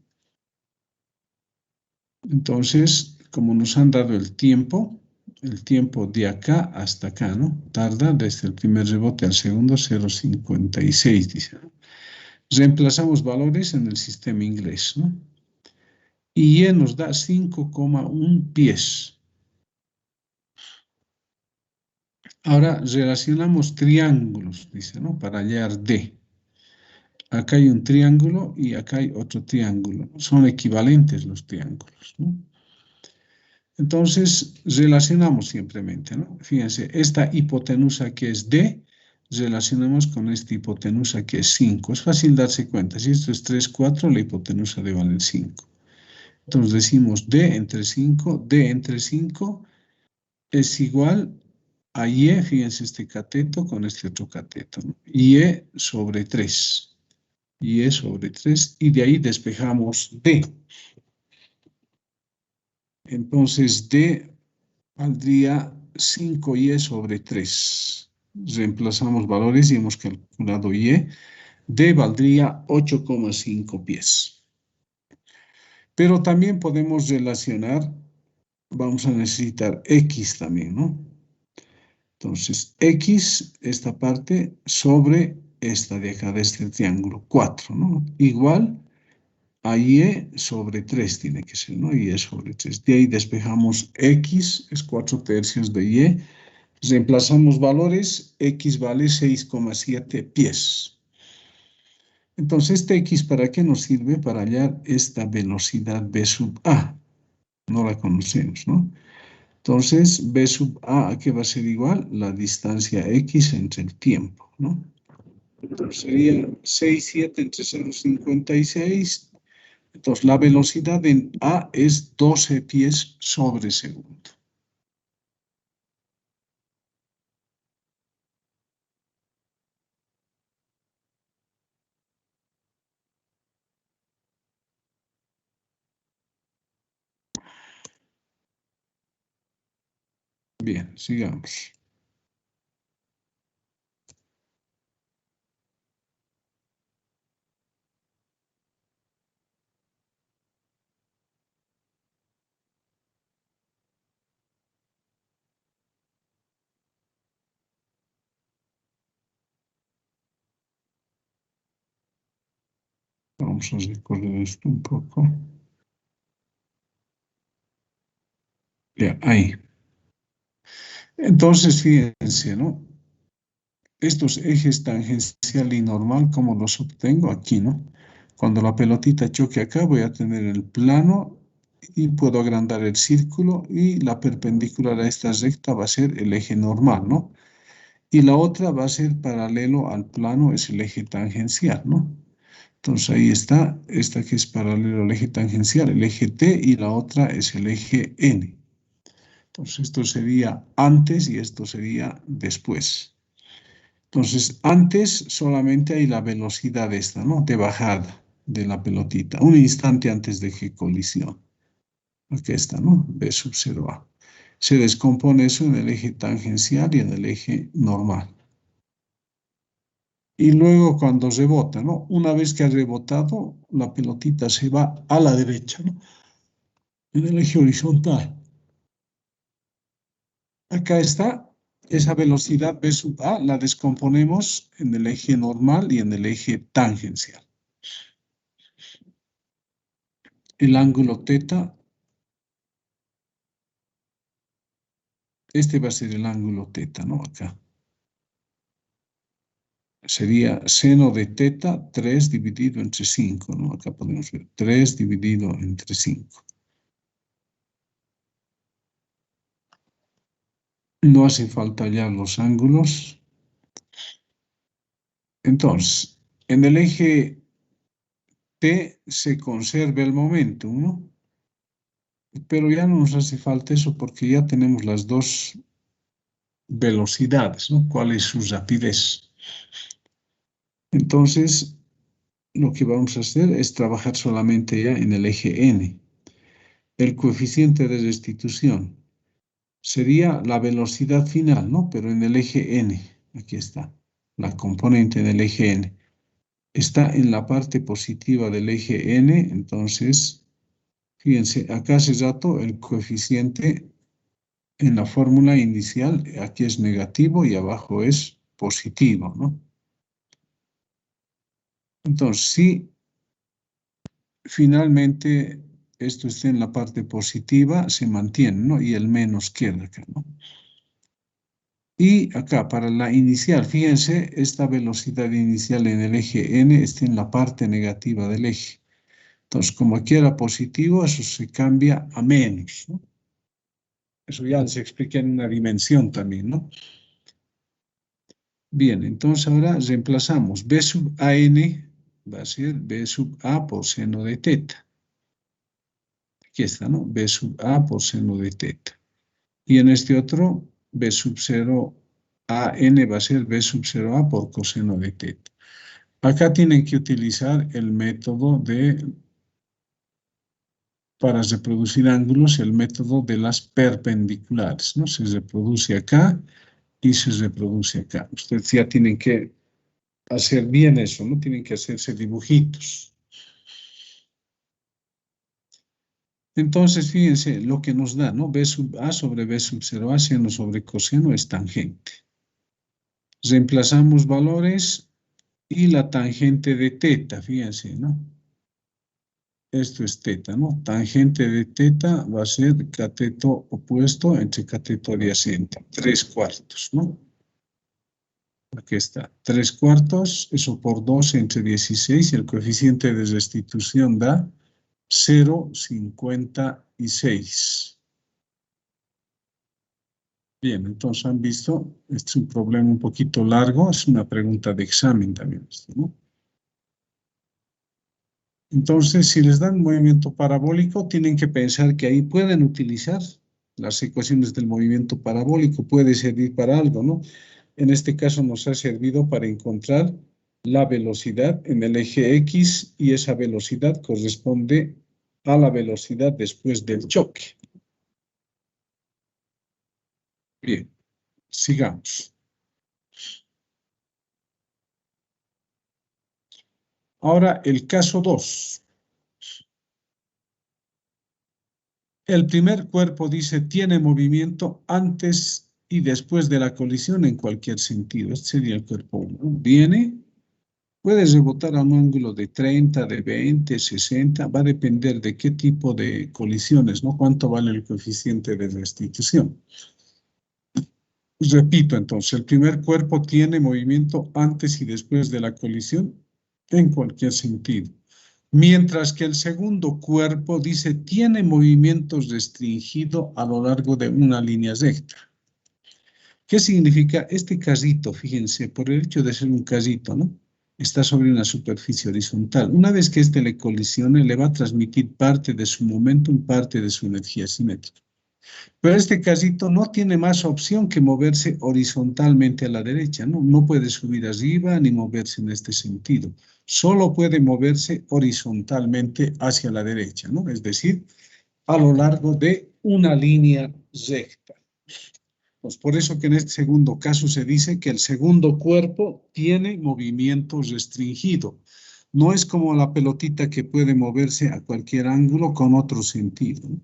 A: Entonces, como nos han dado el tiempo de acá hasta acá, ¿no? Tarda desde el primer rebote al segundo 0,56, dice, ¿no? Reemplazamos valores en el sistema inglés, ¿no? Y Y nos da 5,1 pies. Ahora relacionamos triángulos, dice, ¿no? Para hallar D. Acá hay un triángulo y acá hay otro triángulo. Son equivalentes los triángulos, ¿no? Entonces, relacionamos simplemente, ¿no? Fíjense, esta hipotenusa que es D, relacionamos con esta hipotenusa que es 5. Es fácil darse cuenta. Si esto es 3, 4, la hipotenusa debe valer 5. Entonces decimos D entre 5, D entre 5 es igual a Y, fíjense este cateto con este otro cateto, ¿no? Y sobre 3. Y sobre 3, y de ahí despejamos D. Entonces D valdría 5Y sobre 3. Reemplazamos valores y hemos calculado Y. D valdría 8,5 pies. Pero también podemos relacionar, vamos a necesitar X también, ¿no? Entonces, X, esta parte, sobre esta de acá, de este triángulo, 4, ¿no? Igual a Y sobre 3 tiene que ser, ¿no? Y sobre 3. De ahí despejamos X, es 4/3 de Y. Reemplazamos valores, X vale 6,7 pies. Entonces, este X, ¿para qué nos sirve? Para hallar esta velocidad B sub A. No la conocemos, ¿no? Entonces, B sub A, ¿a qué va a ser igual? La distancia X entre el tiempo, ¿no? Entonces, sería 6,7 entre 0,56. Entonces, la velocidad en A es 12 pies sobre segundo. Bien, sigamos. Vamos a recorrer esto un poco. Ya, ahí. Entonces, fíjense, ¿no? Estos ejes tangencial y normal, ¿cómo los obtengo? Aquí, ¿no? Cuando la pelotita choque acá, voy a tener el plano y puedo agrandar el círculo y la perpendicular a esta recta va a ser el eje normal, ¿no? Y la otra va a ser paralelo al plano, es el eje tangencial, ¿no? Entonces ahí está, esta que es paralelo al eje tangencial, el eje T, y la otra es el eje N. Entonces esto sería antes y esto sería después. Entonces antes solamente hay la velocidad esta, ¿no? De bajada de la pelotita, un instante antes de que colisione. Aquí está, ¿no? B sub 0A. Se descompone eso en el eje tangencial y en el eje normal. Y luego cuando rebota, ¿no? Una vez que ha rebotado, la pelotita se va a la derecha, ¿no? En el eje horizontal. Acá está, esa velocidad B sub A la descomponemos en el eje normal y en el eje tangencial. El ángulo teta, este va a ser el ángulo teta, ¿no? Acá. Sería seno de teta 3 dividido entre 5, ¿no? Acá podemos ver 3 dividido entre 5. No hace falta hallar los ángulos. Entonces, en el eje T se conserva el momento, ¿no? Pero ya no nos hace falta eso porque ya tenemos las dos velocidades, ¿no? ¿Cuál es su rapidez? Entonces, lo que vamos a hacer es trabajar solamente ya en el eje N. El coeficiente de restitución sería la velocidad final, ¿no? Pero en el eje N, aquí está, la componente en el eje N. Está en la parte positiva del eje N, entonces, fíjense, acá hace rato el coeficiente en la fórmula inicial, aquí es negativo y abajo es positivo, ¿no? Entonces, si finalmente esto está en la parte positiva, se mantiene, ¿no? Y el menos queda acá, ¿no? Y acá, para la inicial, fíjense, esta velocidad inicial en el eje n está en la parte negativa del eje. Entonces, como aquí era positivo, eso se cambia a menos, ¿no? Eso ya les expliqué en una dimensión también, ¿no? Bien, entonces ahora reemplazamos B sub AN, va a ser B sub A por seno de teta. Aquí está, ¿no? B sub A por seno de teta. Y en este otro, B sub 0 AN va a ser B sub 0A por coseno de teta. Acá tienen que utilizar el método para reproducir ángulos, el método de las perpendiculares, ¿no? Se reproduce acá y se reproduce acá. Ustedes ya tienen que hacer bien eso, ¿no? Tienen que hacerse dibujitos. Entonces, fíjense lo que nos da, ¿no? B sub A sobre B sub 0A, seno sobre coseno es tangente. Reemplazamos valores y la tangente de teta, fíjense, ¿no? Esto es teta, ¿no? Tangente de teta va a ser cateto opuesto entre cateto adyacente, 3/4, ¿no? Aquí está, 3/4, eso por 2 entre 16, y el coeficiente de restitución da 0,56. Bien, entonces han visto, este es un problema un poquito largo, es una pregunta de examen también, ¿no? Entonces, si les dan movimiento parabólico, tienen que pensar que ahí pueden utilizar las ecuaciones del movimiento parabólico, puede servir para algo, ¿no? En este caso nos ha servido para encontrar la velocidad en el eje X y esa velocidad corresponde a la velocidad después del choque. Bien, sigamos. Ahora el caso 2. El primer cuerpo dice tiene movimiento antes y después de la colisión en cualquier sentido. Este sería el cuerpo 1. Viene, puede rebotar a un ángulo de 30, de 20, 60, va a depender de qué tipo de colisiones, ¿no? Cuánto vale el coeficiente de restitución. Repito entonces, el primer cuerpo tiene movimiento antes y después de la colisión en cualquier sentido. Mientras que el segundo cuerpo dice tiene movimiento restringido a lo largo de una línea recta. ¿Qué significa este casito? Fíjense, por el hecho de ser un casito, ¿no? Está sobre una superficie horizontal. Una vez que éste le colisione, le va a transmitir parte de su momentum, parte de su energía cinética. Pero este casito no tiene más opción que moverse horizontalmente a la derecha, ¿no? No puede subir arriba ni moverse en este sentido. Solo puede moverse horizontalmente hacia la derecha, ¿no? Es decir, a lo largo de una línea recta. Pues por eso que en este segundo caso se dice que el segundo cuerpo tiene movimiento restringido. No es como la pelotita que puede moverse a cualquier ángulo con otro sentido, ¿no?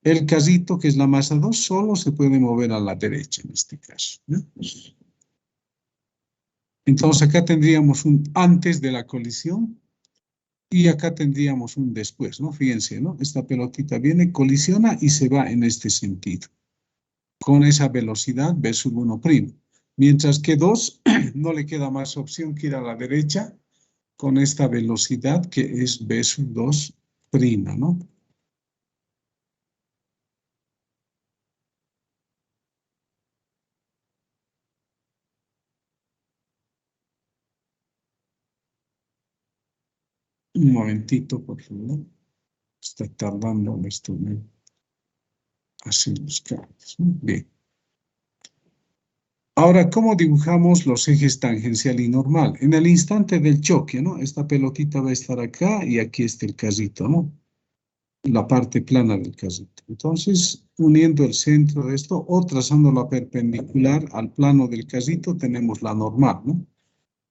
A: El casito, que es la masa 2, solo se puede mover a la derecha en este caso, ¿no? Entonces acá tendríamos un antes de la colisión y acá tendríamos un después, ¿no? Fíjense, ¿no? Esta pelotita viene, colisiona y se va en este sentido, con esa velocidad v sub 1'. Mientras que 2 no le queda más opción que ir a la derecha con esta velocidad que es v sub 2', ¿no? Un momentito, por favor. Está tardando esto, ¿no? Así los cambios, ¿no? Bien. Ahora, ¿cómo dibujamos los ejes tangencial y normal? En el instante del choque, ¿no? Esta pelotita va a estar acá y aquí está el casito, ¿no? La parte plana del casito. Entonces, uniendo el centro de esto o trazando la perpendicular al plano del casito, tenemos la normal, ¿no?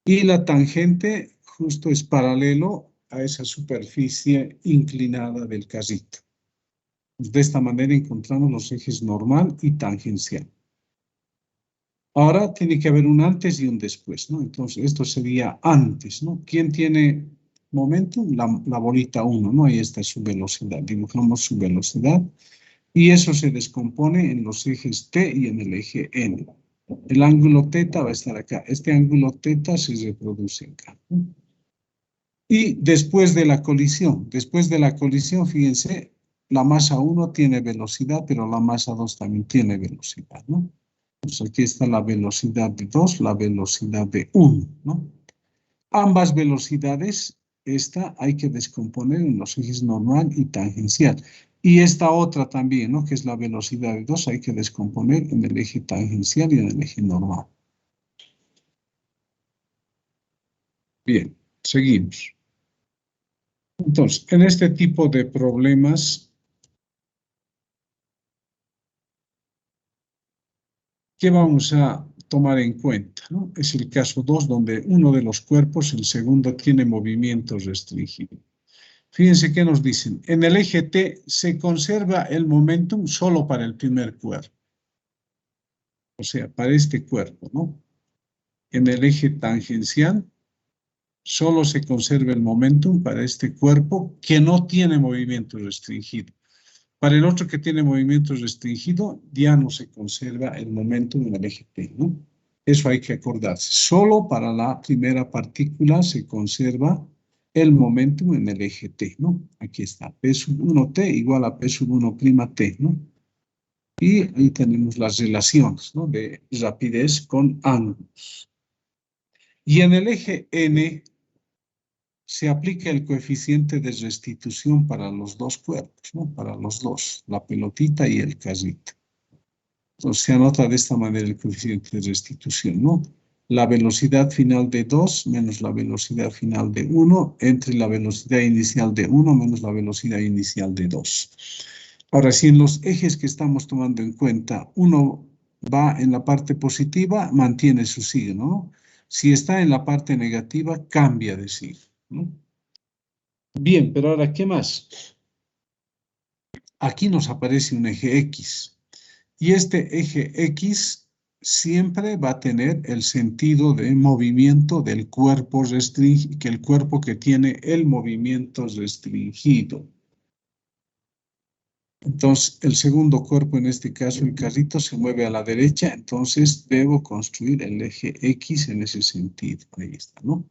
A: Y la tangente justo es paralelo a esa superficie inclinada del casito. De esta manera encontramos los ejes normal y tangencial. Ahora tiene que haber un antes y un después, ¿no? Entonces, esto sería antes, ¿no? ¿Quién tiene momentum? La bolita 1, ¿no? Ahí está su velocidad. Dibujamos su velocidad y eso se descompone en los ejes T y en el eje N. El ángulo θ va a estar acá. Este ángulo θ se reproduce acá, ¿no? Y después de la colisión, fíjense, la masa 1 tiene velocidad, pero la masa 2 también tiene velocidad, ¿no? Entonces aquí está la velocidad de 2, la velocidad de 1, ¿no? Ambas velocidades, esta hay que descomponer en los ejes normal y tangencial. Y esta otra también, ¿no? Que es la velocidad de 2, hay que descomponer en el eje tangencial y en el eje normal. Bien, seguimos. Entonces, en este tipo de problemas, ¿qué vamos a tomar en cuenta, ¿no? Es el caso 2, donde uno de los cuerpos, el segundo, tiene movimiento restringido. Fíjense qué nos dicen. En el eje T se conserva el momentum solo para el primer cuerpo. O sea, para este cuerpo, ¿no? En el eje tangencial solo se conserva el momentum para este cuerpo que no tiene movimiento restringido. Para el otro que tiene movimiento restringido, ya no se conserva el momentum en el eje T, ¿no? Eso hay que acordarse. Solo para la primera partícula se conserva el momentum en el eje T, ¿no? Aquí está, P sub 1T igual a P sub 1' T, ¿no? Y ahí tenemos las relaciones, ¿no? De rapidez con ángulos. Y en el eje N se aplica el coeficiente de restitución para los dos cuerpos, ¿no? Para los dos, la pelotita y el carrito. Entonces se anota de esta manera el coeficiente de restitución, ¿no? La velocidad final de 2 menos la velocidad final de 1 entre la velocidad inicial de 1 menos la velocidad inicial de 2. Ahora, si en los ejes que estamos tomando en cuenta uno va en la parte positiva, mantiene su signo, ¿no? Si está en la parte negativa, cambia de signo, ¿no? Bien, pero ahora, ¿qué más? Aquí nos aparece un eje X. Y este eje X siempre va a tener el sentido de movimiento del cuerpo restringido, que el cuerpo que tiene el movimiento restringido. Entonces, el segundo cuerpo, en este caso el carrito, se mueve a la derecha, entonces debo construir el eje X en ese sentido. Ahí está, ¿no?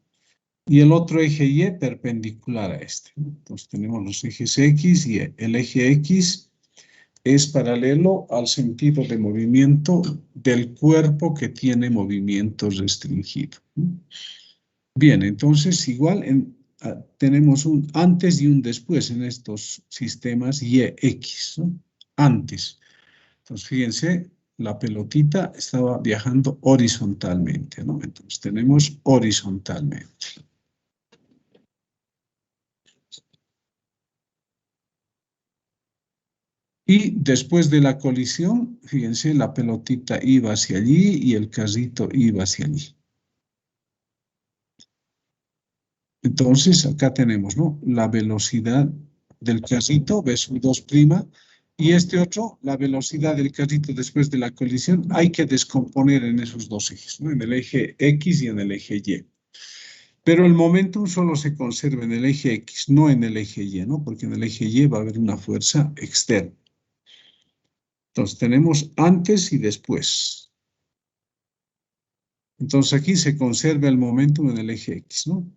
A: Y el otro eje Y perpendicular a este, ¿no? Entonces tenemos los ejes X y el eje X es paralelo al sentido de movimiento del cuerpo que tiene movimiento restringido. Bien, entonces igual tenemos un antes y un después en estos sistemas YX, ¿no? Antes. Entonces, fíjense, la pelotita estaba viajando horizontalmente, ¿no? Entonces tenemos horizontalmente. Y después de la colisión, fíjense, la pelotita iba hacia allí y el carrito iba hacia allí. Entonces, acá tenemos, ¿no? La velocidad del carrito, V sub 2', y este otro, la velocidad del carrito después de la colisión, hay que descomponer en esos dos ejes, ¿no? En el eje X y en el eje Y. Pero el momentum solo se conserva en el eje X, no en el eje Y, ¿no? Porque en el eje Y va a haber una fuerza externa. Entonces, tenemos antes y después. Entonces, aquí se conserva el momentum en el eje X, ¿no?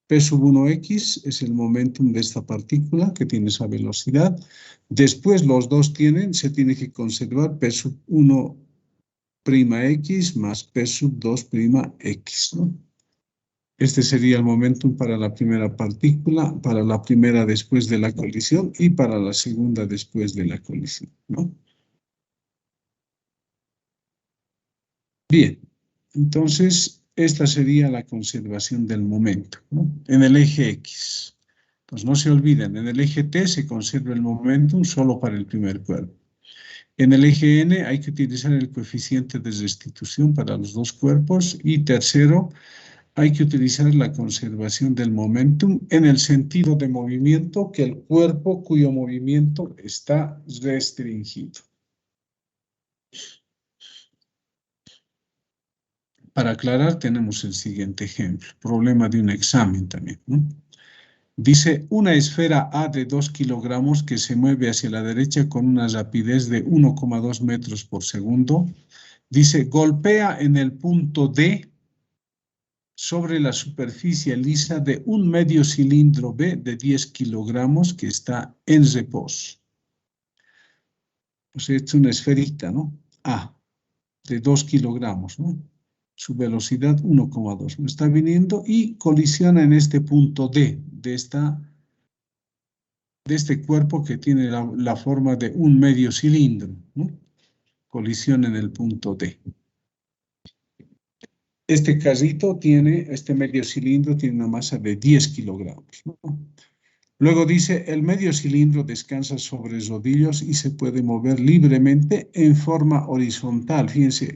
A: P sub 1x es el momentum de esta partícula que tiene esa velocidad. Después los dos se tiene que conservar P sub 1'x más P sub 2'x, ¿no? Este sería el momentum para la primera partícula, para la primera después de la colisión y para la segunda después de la colisión, ¿no? Bien, entonces esta sería la conservación del momento, ¿no? En el eje X. Pues no se olviden, en el eje T se conserva el momentum solo para el primer cuerpo. En el eje N hay que utilizar el coeficiente de restitución para los dos cuerpos. Y tercero, hay que utilizar la conservación del momentum en el sentido de movimiento que el cuerpo cuyo movimiento está restringido. Para aclarar, tenemos el siguiente ejemplo, problema de un examen también, ¿no? Dice, una esfera A de 2 kilogramos que se mueve hacia la derecha con una rapidez de 1,2 metros por segundo. Dice, golpea en el punto D sobre la superficie lisa de un medio cilindro B de 10 kilogramos que está en reposo. O sea, es una esferita, ¿no? A, de 2 kilogramos, ¿no? Su velocidad 1,2. Está viniendo y colisiona en este punto D, de este cuerpo que tiene la forma de un medio cilindro, ¿no? Colisiona en el punto D. Este carrito tiene, este medio cilindro tiene una masa de 10 kilogramos, ¿no? Luego dice, el medio cilindro descansa sobre rodillos y se puede mover libremente en forma horizontal. Fíjense,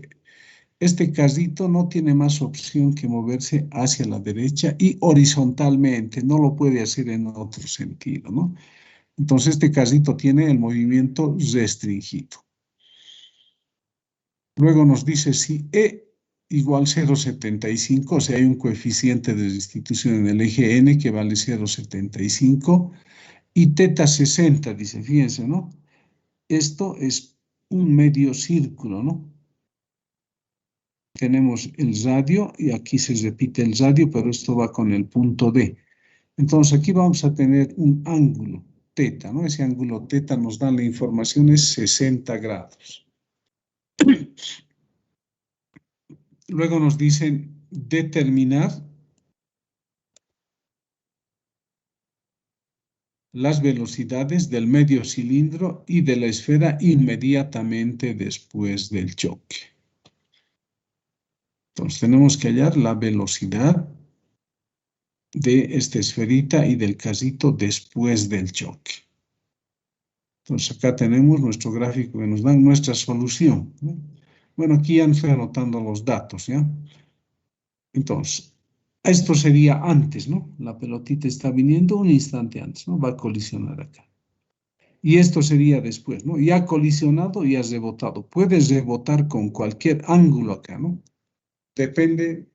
A: este carrito no tiene más opción que moverse hacia la derecha y horizontalmente, no lo puede hacer en otro sentido, ¿no? Entonces este carrito tiene el movimiento restringido. Luego nos dice si E igual 0,75, o sea, hay un coeficiente de restitución en el eje N que vale 0,75 y teta 60, dice, fíjense, ¿no? Esto es un medio círculo, ¿no? Tenemos el radio y aquí se repite el radio, pero esto va con el punto D. Entonces aquí vamos a tener un ángulo teta, ¿no? Ese ángulo teta nos da la información, es 60 grados. Luego nos dicen determinar las velocidades del medio cilindro y de la esfera inmediatamente después del choque. Entonces tenemos que hallar la velocidad de esta esferita y del carrito después del choque. Entonces acá tenemos nuestro gráfico que nos da nuestra solución, ¿no? Bueno, aquí ya estoy anotando los datos, ¿ya? Entonces, esto sería antes, ¿no? La pelotita está viniendo un instante antes, ¿no? Va a colisionar acá. Y esto sería después, ¿no? Ya ha colisionado y ha rebotado. Puedes rebotar con cualquier ángulo acá, ¿no? Depende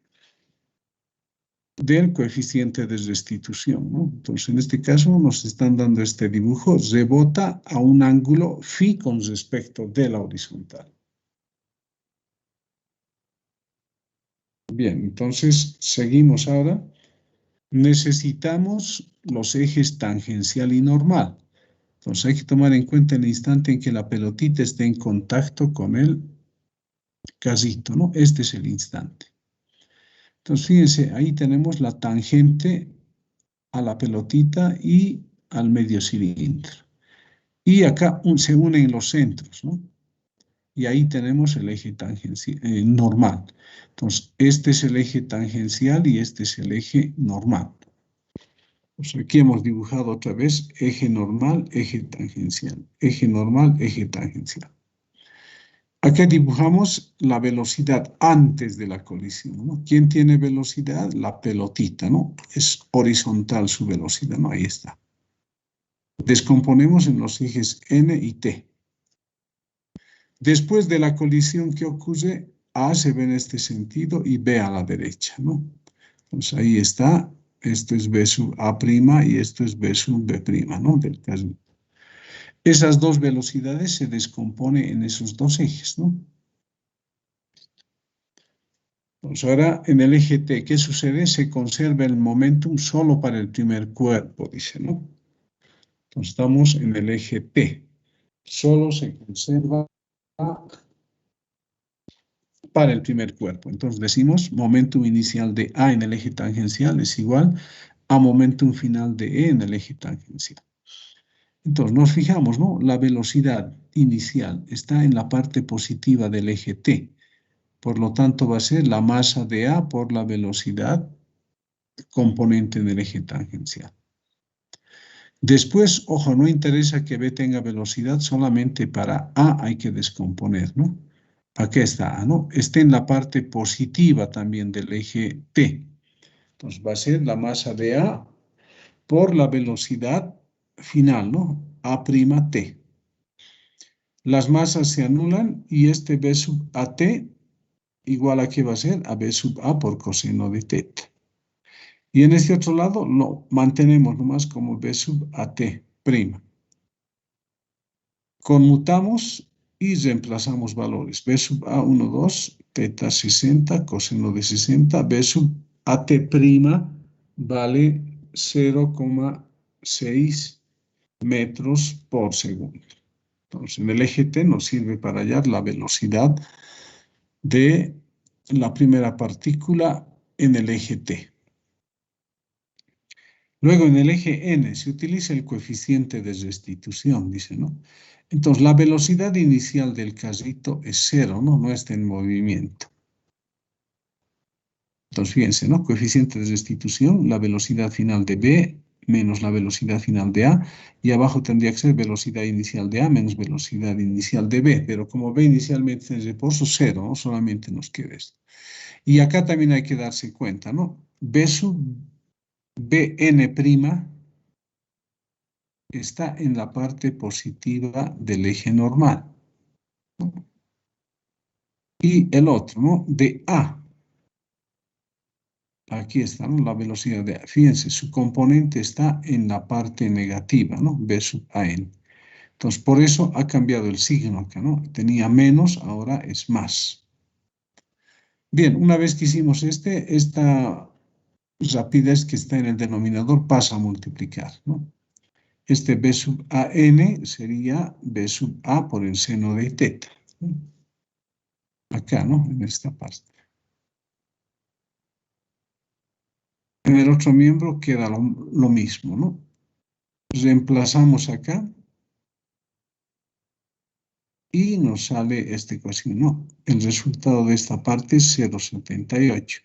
A: del coeficiente de restitución, ¿no? Entonces, en este caso nos están dando este dibujo, rebota a un ángulo phi con respecto de la horizontal. Bien, entonces seguimos ahora. Necesitamos los ejes tangencial y normal. Entonces hay que tomar en cuenta el instante en que la pelotita esté en contacto con el carrito, ¿no? Este es el instante. Entonces fíjense, ahí tenemos la tangente a la pelotita y al medio cilindro. Y acá se unen los centros, ¿no? Y ahí tenemos el eje tangencial, normal. Entonces, este es el eje tangencial y este es el eje normal. Pues aquí hemos dibujado otra vez eje normal, eje tangencial. Eje normal, eje tangencial. Aquí dibujamos la velocidad antes de la colisión, ¿no? ¿Quién tiene velocidad? La pelotita, ¿no? Es horizontal su velocidad, ¿no? Ahí está. Descomponemos en los ejes N y T. Después de la colisión que ocurre, A se ve en este sentido y B a la derecha, ¿no? Entonces ahí está, esto es B sub A' y esto es B sub B', ¿no? Del caso. Esas dos velocidades se descomponen en esos dos ejes, ¿no? Entonces ahora en el eje T, ¿qué sucede? Se conserva el momentum solo para el primer cuerpo, dice, ¿no? Entonces estamos en el eje T. Solo se conserva para el primer cuerpo. Entonces decimos momentum inicial de A en el eje tangencial es igual a momentum final de E en el eje tangencial. Entonces nos fijamos, ¿no? La velocidad inicial está en la parte positiva del eje T. Por lo tanto va a ser la masa de A por la velocidad componente del eje tangencial. Después, ojo, no interesa que B tenga velocidad, solamente para A hay que descomponer, ¿no? Aquí está A, ¿no? Está en la parte positiva también del eje T. Entonces va a ser la masa de A por la velocidad final, ¿no? A'T. Las masas se anulan y este B sub AT igual a ¿qué va a ser? A B sub A por coseno de teta. Y en este otro lado lo mantenemos nomás como B sub AT prima. Conmutamos y reemplazamos valores. B sub A 1, 2, teta 60, coseno de 60. B sub AT prima vale 0,6 metros por segundo. Entonces, en el eje T nos sirve para hallar la velocidad de la primera partícula en el eje T. Luego, en el eje N se utiliza el coeficiente de restitución, dice, ¿no? Entonces, la velocidad inicial del carrito es 0, ¿no? No está en movimiento. Entonces, fíjense, ¿no? Coeficiente de restitución, la velocidad final de B menos la velocidad final de A, y abajo tendría que ser velocidad inicial de A menos velocidad inicial de B, pero como B inicialmente es en reposo, 0, ¿no? Solamente nos queda esto. Y acá también hay que darse cuenta, ¿no? B sub Bn' está en la parte positiva del eje normal, ¿no? Y el otro, ¿no? De A. Aquí está, ¿no? La velocidad de A. Fíjense, su componente está en la parte negativa, ¿no? B sub AN. Entonces, por eso ha cambiado el signo acá, ¿no? Tenía menos, ahora es más. Bien, una vez que hicimos esta rapidez que está en el denominador pasa a multiplicar, ¿no? Este B sub AN sería B sub A por el seno de teta, ¿no? Acá, ¿no? En esta parte. En el otro miembro queda lo mismo, ¿no? Reemplazamos acá y nos sale esta ecuación, ¿no? El resultado de esta parte es 0,78.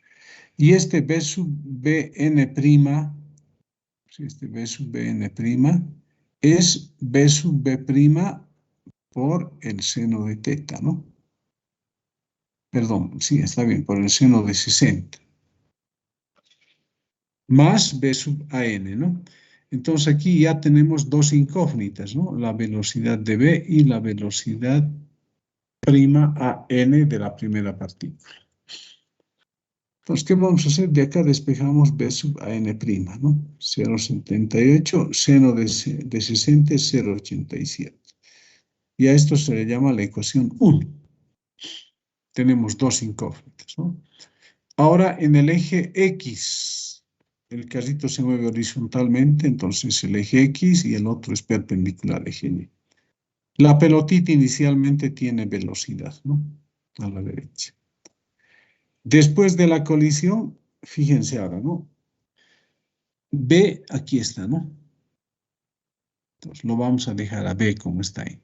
A: Y este B sub Bn', este B sub Bn' es B sub B' por el seno de teta, ¿no? Perdón, sí, está bien, por el seno de 60. Más B sub AN, ¿no? Entonces aquí ya tenemos dos incógnitas, ¿no? La velocidad de B y la velocidad prima AN de la primera partícula. Entonces, ¿qué vamos a hacer? De acá despejamos B sub AN', ¿no? 0,78, seno de 60 es 0,87. Y a esto se le llama la ecuación 1. Tenemos dos incógnitas, ¿no? Ahora, en el eje X, el carrito se mueve horizontalmente, entonces el eje X y el otro es perpendicular al eje Y. La pelotita inicialmente tiene velocidad, ¿no? A la derecha. Después de la colisión, fíjense ahora, ¿no? B, aquí está, ¿no? Entonces lo vamos a dejar a B como está ahí.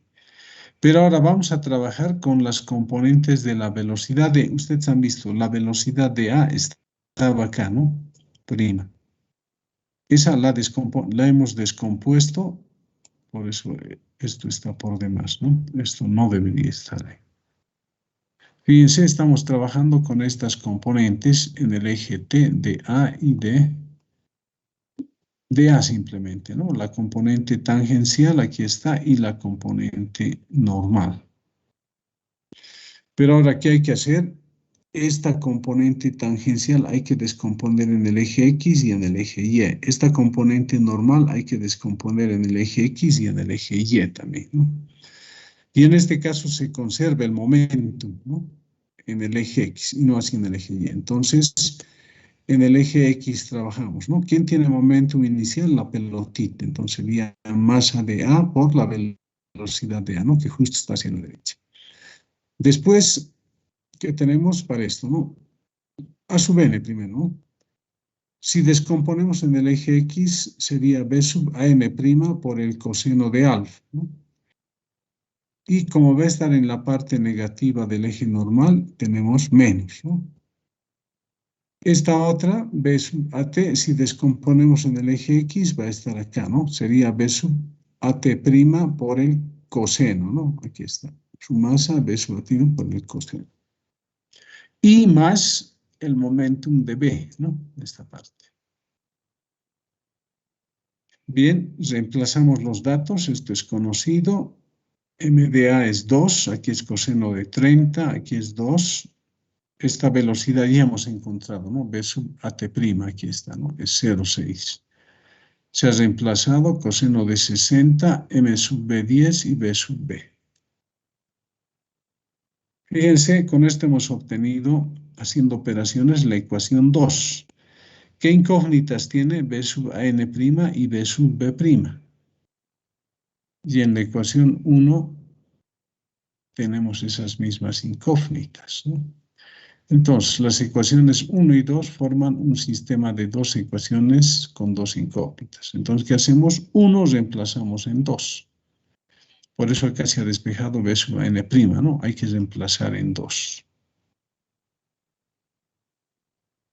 A: Pero ahora vamos a trabajar con las componentes de la velocidad de, ustedes han visto, la velocidad de A estaba acá, ¿no? Prima. Esa la hemos descompuesto, por eso esto está por demás, ¿no? Esto no debería estar ahí. Fíjense, estamos trabajando con estas componentes en el eje T de A y de A simplemente, ¿no? La componente tangencial aquí está y la componente normal. Pero ahora, ¿qué hay que hacer? Esta componente tangencial hay que descomponer en el eje X y en el eje Y. Esta componente normal hay que descomponer en el eje X y en el eje Y también, ¿no? Y en este caso se conserva el momentum, ¿no? En el eje X y no así en el eje Y. Entonces, en el eje X trabajamos, ¿no? ¿Quién tiene momentum inicial? La pelotita. Entonces sería masa de A por la velocidad de A, ¿no? Que justo está hacia la derecha. Después, ¿qué tenemos para esto, no? A sub n primero, ¿no? Si descomponemos en el eje X, sería B sub AN' por el coseno de alfa, ¿no? Y como va a estar en la parte negativa del eje normal, tenemos menos, ¿no? Esta otra, B sub AT, si descomponemos en el eje X, va a estar acá, ¿no? Sería B sub AT' por el coseno, ¿no? Aquí está. Su masa, B sub AT por el coseno. Y más el momentum de B, ¿no? Esta parte. Bien, reemplazamos los datos. Esto es conocido. M de A es 2, aquí es coseno de 30, aquí es 2. esta velocidad ya hemos encontrado, ¿no? B sub AT', aquí está, ¿no? Es 0,6. Se ha reemplazado coseno de 60, M sub B10 y B sub B. Fíjense, con esto hemos obtenido, haciendo operaciones, la ecuación 2. ¿Qué incógnitas tiene B sub AN' y B sub B'? Y en la ecuación 1 tenemos esas mismas incógnitas, ¿no? Entonces, las ecuaciones 1 y 2 forman un sistema de dos ecuaciones con dos incógnitas. Entonces, ¿qué hacemos? 1 reemplazamos en 2. Por eso acá se ha despejado B sub AN', ¿no? Hay que reemplazar en 2.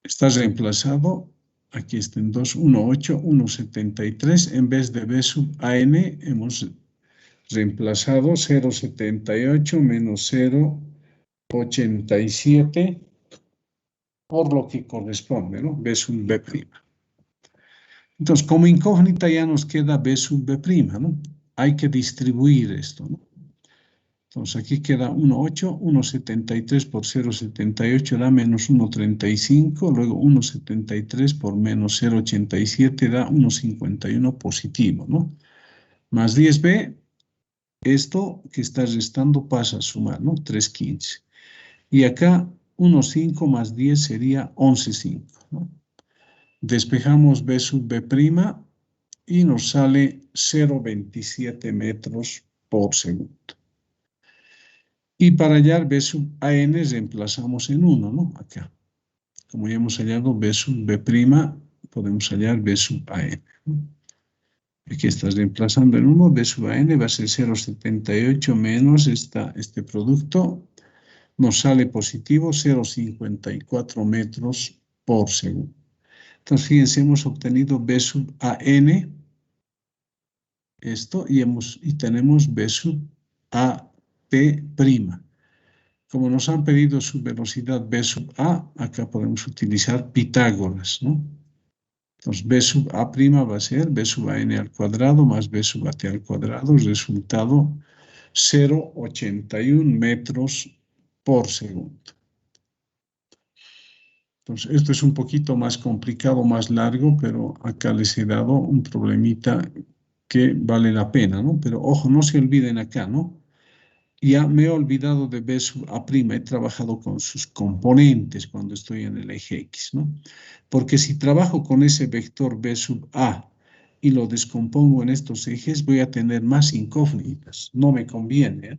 A: Está reemplazado, aquí está en 2, 1,8, 1,73. En vez de B sub AN, hemos reemplazado 0,78 menos 0,87 por lo que corresponde, ¿no? B sub B'. Entonces, como incógnita ya nos queda B sub B', ¿no? Hay que distribuir esto, ¿no? Entonces, aquí queda 1,8, 1,73 por 0,78 da menos 1,35, luego 1,73 por menos 0,87 da 1,51 positivo, ¿no? Más 10B, esto que está restando pasa a sumar, ¿no? 3,15. Y acá 1,5 más 10 sería 11,5, ¿no? Despejamos B sub B' y nos sale 0,27 metros por segundo. Y para hallar B sub AN reemplazamos en 1, ¿no? Acá. Como ya hemos hallado B sub B', podemos hallar B sub AN, ¿no? Aquí estás reemplazando en 1, B sub AN va a ser 0,78 menos este producto. Nos sale positivo 0,54 metros por segundo. Entonces, fíjense, hemos obtenido B sub AN, esto, y tenemos B sub AT'. Como nos han pedido su velocidad B sub A, acá podemos utilizar Pitágoras, ¿no? Entonces, B sub A' va a ser B sub AN al cuadrado más B sub AT al cuadrado, resultado 0,81 metros por segundo. Entonces, esto es un poquito más complicado, más largo, pero acá les he dado un problemita que vale la pena, ¿no? Pero ojo, no se olviden acá, ¿no? Ya me he olvidado de B sub A', he trabajado con sus componentes cuando estoy en el eje X, ¿no? Porque si trabajo con ese vector B sub A y lo descompongo en estos ejes, voy a tener más incógnitas. No me conviene, ¿eh?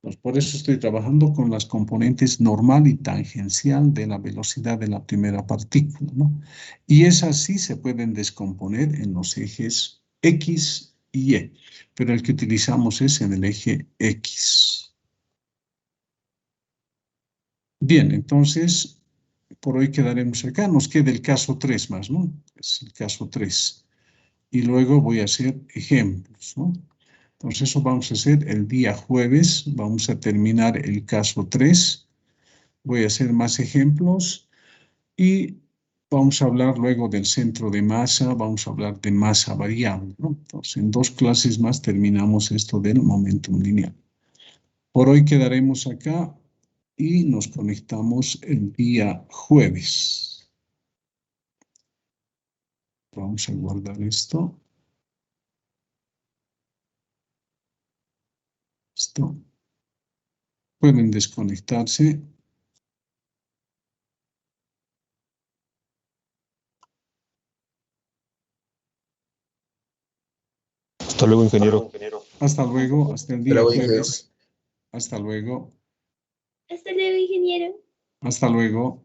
A: Pues por eso estoy trabajando con las componentes normal y tangencial de la velocidad de la primera partícula, ¿no? Y esas sí se pueden descomponer en los ejes X y Y, pero el que utilizamos es en el eje X. Bien, entonces, por hoy quedaremos acá. Nos queda el caso 3 más, ¿no? Es el caso 3. Y luego voy a hacer ejemplos, ¿no? Entonces, eso vamos a hacer el día jueves. Vamos a terminar el caso 3. Voy a hacer más ejemplos y vamos a hablar luego del centro de masa. Vamos a hablar de masa variable, ¿no? Entonces, en 2 clases más terminamos esto del momentum lineal. Por hoy quedaremos acá y nos conectamos el día jueves. Vamos a guardar esto. Listo. Pueden desconectarse.
B: Hasta luego, ingeniero.
A: Hasta luego, hasta el día jueves. Hasta luego.
C: Hasta luego, ingeniero.
A: Hasta luego.